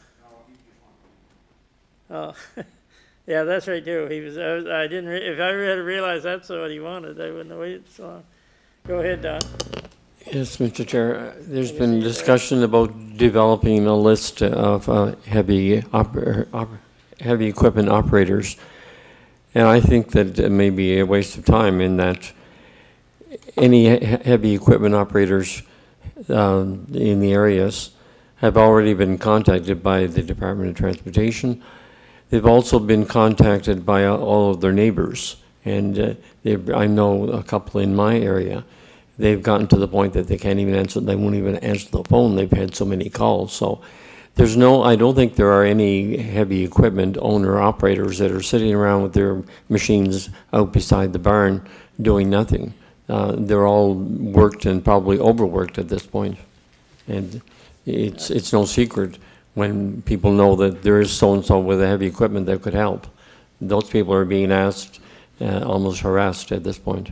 Oh. Yeah, that's right too. He was. I didn't. If I had realized that's what he wanted, I wouldn't have waited so long. Go ahead, Don. Yes, Mr. Chair. There's been discussion about developing a list of heavy equipment operators, and I think that it may be a waste of time in that any heavy equipment operators in the areas have already been contacted by the Department of Transportation. They've also been contacted by all of their neighbors, and I know a couple in my area. They've gotten to the point that they can't even answer, they won't even answer the phone. They've had so many calls. So I don't think there are any heavy equipment owner-operators that are sitting around with their machines out beside the barn doing nothing. They're all worked and probably overworked at this point. And it's no secret when people know that there is so-and-so with the heavy equipment that could help. Those people are being asked, almost harassed at this point.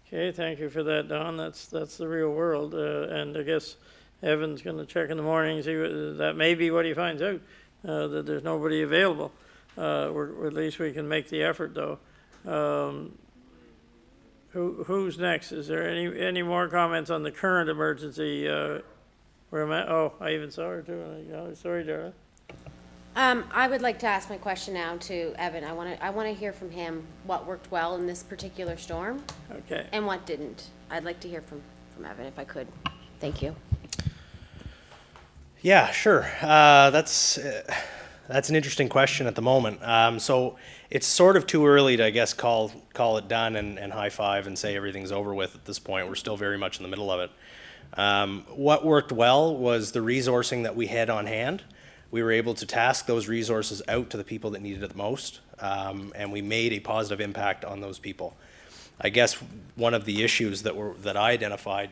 Okay, thank you for that, Don. That's the real world, and I guess Evan's going to check in the morning, see that may be what he finds out, that there's nobody available. Or at least we can make the effort, though. Who's next? Is there any more comments on the current emergency? Where am I? Oh, I even saw her too. Sorry, Dara. I would like to ask my question now to Evan. I want to hear from him what worked well in this particular storm. Okay. And what didn't. I'd like to hear from Evan if I could. Thank you. Yeah, sure. That's an interesting question at the moment. So it's sort of too early to, I guess, call it done and high five and say everything's over with at this point. We're still very much in the middle of it. What worked well was the resourcing that we had on hand. We were able to task those resources out to the people that needed it the most, and we made a positive impact on those people. I guess one of the issues that I identified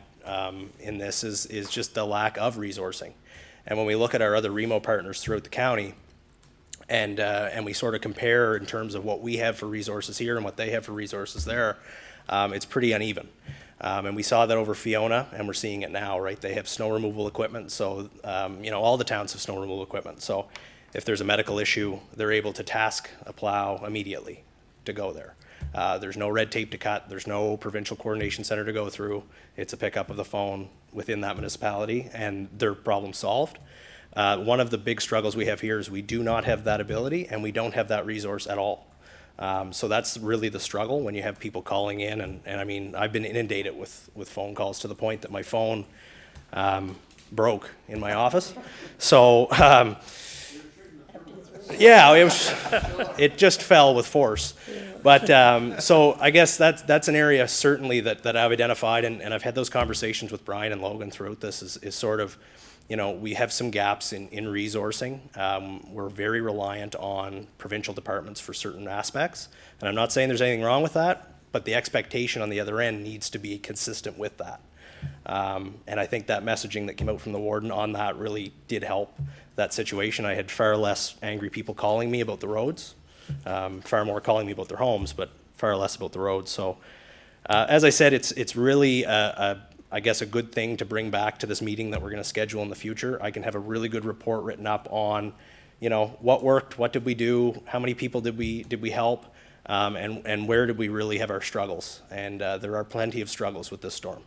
in this is just the lack of resourcing. And when we look at our other REMO partners throughout the county, and we sort of compare in terms of what we have for resources here and what they have for resources there, it's pretty uneven. And we saw that over Fiona, and we're seeing it now, right? They have snow removal equipment, so all the towns have snow removal equipment. So if there's a medical issue, they're able to task a plow immediately to go there. There's no red tape to cut. There's no provincial coordination center to go through. It's a pickup of the phone within that municipality, and their problem solved. One of the big struggles we have here is we do not have that ability, and we don't have that resource at all. So that's really the struggle when you have people calling in, and I mean, I've been inundated with phone calls to the point that my phone broke in my office. So yeah, it just fell with force. But so I guess that's an area certainly that I've identified, and I've had those conversations with Brian and Logan throughout this is sort of, we have some gaps in resourcing. We're very reliant on provincial departments for certain aspects. And I'm not saying there's anything wrong with that, but the expectation on the other end needs to be consistent with that. And I think that messaging that came out from the warden on that really did help that situation. I had far less angry people calling me about the roads, far more calling me about their homes, but far less about the roads. So as I said, it's really I guess a good thing to bring back to this meeting that we're going to schedule in the future. I can have a really good report written up on, what worked, what did we do, how many people did we help, and where did we really have our struggles. And there are plenty of struggles with this storm.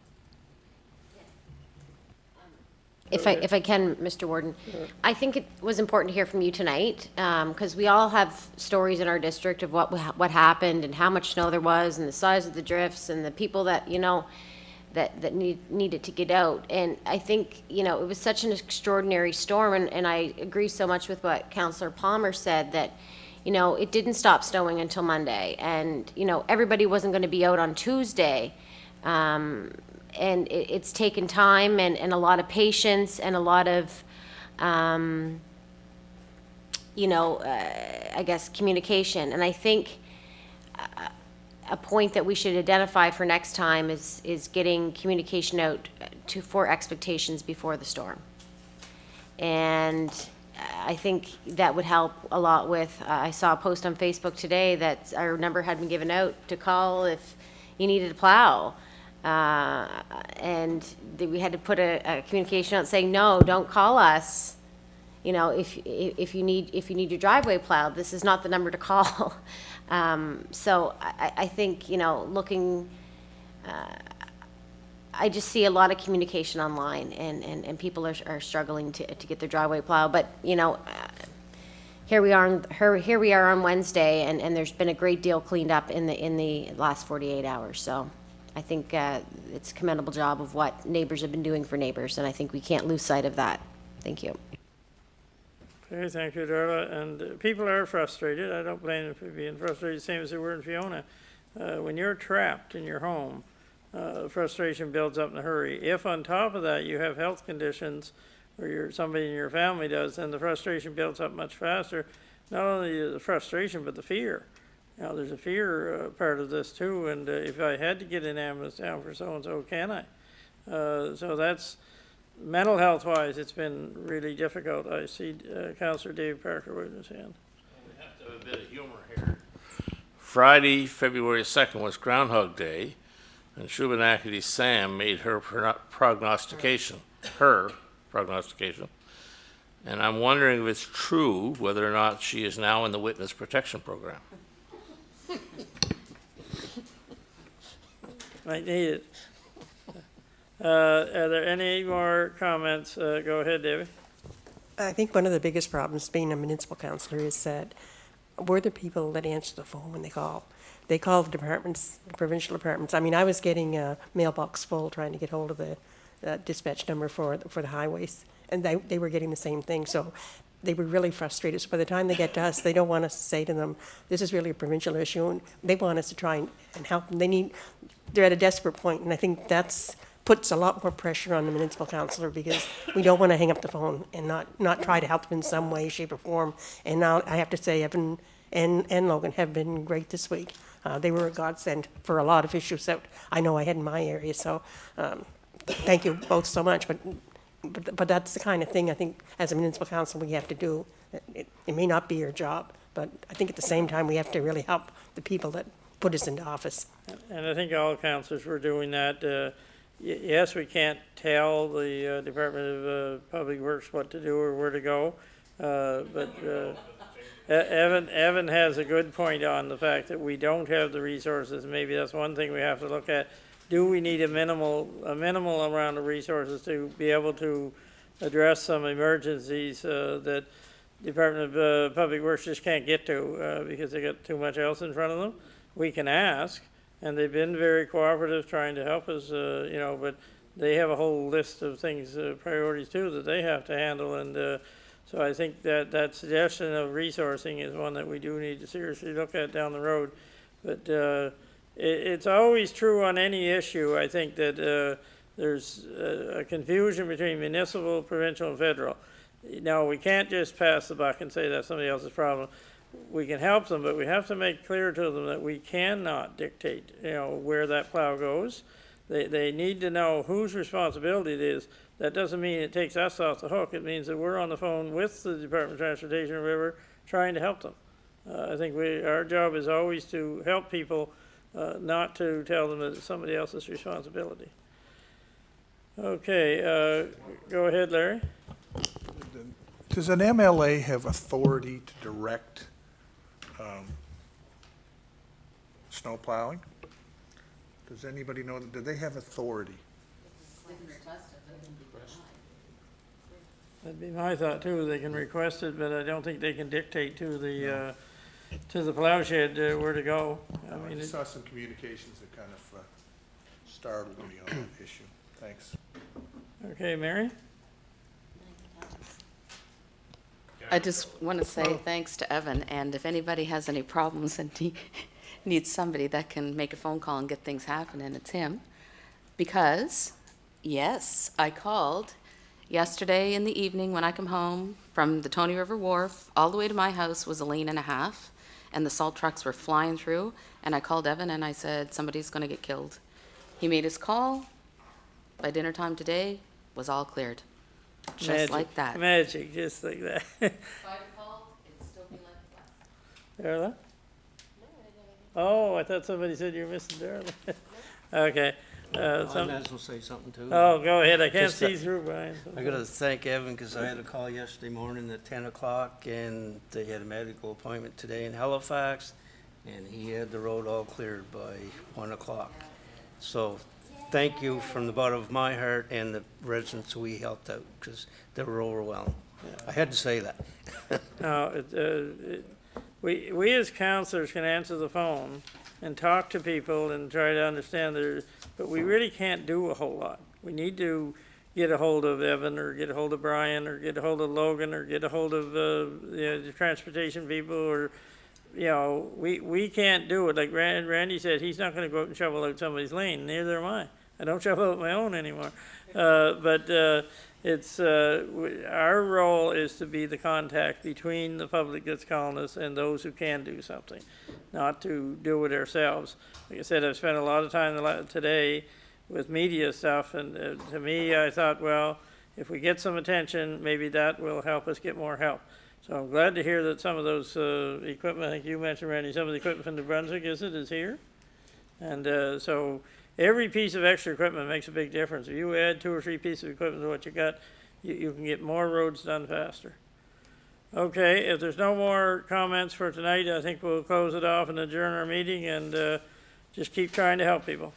If I can, Mr. Warden, I think it was important to hear from you tonight, because we all have stories in our district of what happened and how much snow there was and the size of the drifts and the people that, that needed to get out. And I think, it was such an extraordinary storm, and I agree so much with what Councillor Palmer said, that, it didn't stop snowing until Monday, and, everybody wasn't going to be out on Tuesday. And it's taken time and a lot of patience and a lot of, I guess, communication. And I think a point that we should identify for next time is getting communication out for expectations before the storm. And I think that would help a lot with, I saw a post on Facebook today that our number had been given out to call if you needed a plow. And we had to put a communication out saying, no, don't call us. If you need your driveway plowed, this is not the number to call. So I think, looking, I just see a lot of communication online, and people are struggling to get their driveway plowed. But, here we are on Wednesday, and there's been a great deal cleaned up in the last 48 hours. So I think it's a commendable job of what neighbors have been doing for neighbors, and I think we can't lose sight of that. Thank you. Okay, thank you, Darla. And people are frustrated. I don't blame them for being frustrated, same as they were in Fiona. When you're trapped in your home, frustration builds up in a hurry. If on top of that you have health conditions, or somebody in your family does, then the frustration builds up much faster. Not only the frustration, but the fear. You know, there's a fear part of this too, and if I had to get an ambulance down for so-and-so, can I? So that's, mental health-wise, it's been really difficult. I see Councillor Dave Parker with his hand. We have to have a bit of humor here. Friday, February 2nd was Groundhog Day, and Shubenacadie Sam made her prognostication, and I'm wondering if it's true whether or not she is now in the witness protection program. Might need it. Are there any more comments? Go ahead, David. I think one of the biggest problems being a municipal councillor is that we're the people that answer the phone when they call. They call the departments, provincial departments. I mean, I was getting a mailbox full trying to get hold of the dispatch number for the highways, and they were getting the same thing. So they were really frustrated. So by the time they get to us, they don't want us to say to them, this is really a provincial issue, and they want us to try and help them. They're at a desperate point, and I think that's puts a lot more pressure on the municipal councillor, because we don't want to hang up the phone and not try to help them in some way, shape, or form. And now I have to say, Evan and Logan have been great this week. They were a godsend for a lot of issues that I know I had in my area. So thank you both so much. But that's the kind of thing I think as a municipal council we have to do. It may not be your job, but I think at the same time we have to really help the people that put us into office. And I think all councillors were doing that. Yes, we can't tell the Department of Public Works what to do or where to go, but Evan has a good point on the fact that we don't have the resources. Maybe that's one thing we have to look at. Do we need a minimal amount of resources to be able to address some emergencies that Department of Public Works just can't get to because they got too much else in front of them? We can ask. And they've been very cooperative trying to help us, but they have a whole list of things, priorities too, that they have to handle. And so I think that suggestion of resourcing is one that we do need to seriously look at down the road. But it's always true on any issue, I think, that there's a confusion between municipal, provincial, and federal. Now, we can't just pass the buck and say that's somebody else's problem. We can help them, but we have to make clear to them that we cannot dictate, where that plow goes. They need to know whose responsibility it is. That doesn't mean it takes us off the hook. It means that we're on the phone with the Department of Transportation or whatever, trying to help them. I think our job is always to help people, not to tell them that it's somebody else's responsibility. Okay, go ahead, Larry. Does an MLA have authority to direct snow plowing? Does anybody know, do they have authority? That'd be my thought too. They can request it, but I don't think they can dictate to the plowshed where to go. I just saw some communications that kind of startled me on that issue. Thanks. Okay, Mary? I just want to say thanks to Evan, and if anybody has any problems and needs somebody that can make a phone call and get things happening, it's him. Because, yes, I called yesterday in the evening when I come home from the Tony River Wharf, all the way to my house was a lane and a half, and the salt trucks were flying through, and I called Evan and I said, somebody's going to get killed. He made his call. By dinner time today, was all cleared. Just Magic, like that. Magic, just like that. If I'd called, it'd still be like that. Darla? Oh, I thought somebody said you were missing Darla. Okay. I might as well say something too. Oh, go ahead. I can't Just, see through, Brian. I gotta thank Evan, because I had a call yesterday morning at 10 o'clock, and they had a medical appointment today in Halifax, and he had the road all cleared by 1 o'clock. So thank you from the bottom of my heart and the residents who we helped out, because they were overwhelmed. I had to say that. No, we as counselors can answer the phone and talk to people and try to understand but we really can't do a whole lot. We need to get a hold of Evan, or get a hold of Brian, or get a hold of Logan, or get a hold of, the transportation people, or, we can't do it. Like Randy said, he's not gonna go out and shovel out somebody's lane, neither am I. I don't shovel out my own anymore. It's, our role is to be the contact between the public that's calling us and those who can do something, not to do it ourselves. Like I said, I've spent a lot of time today with media stuff, and to me, I thought, well, if we get some attention, maybe that will help us get more help. So I'm glad to hear that some of those equipment, I think you mentioned, Randy, some of the equipment from New Brunswick, is here. And so every piece of extra equipment makes a big difference. If you add 2 or 3 pieces of equipment to what you got, you can get more roads done faster. Okay, if there's no more comments for tonight, I think we'll close it off and adjourn our meeting, and just keep trying to help people.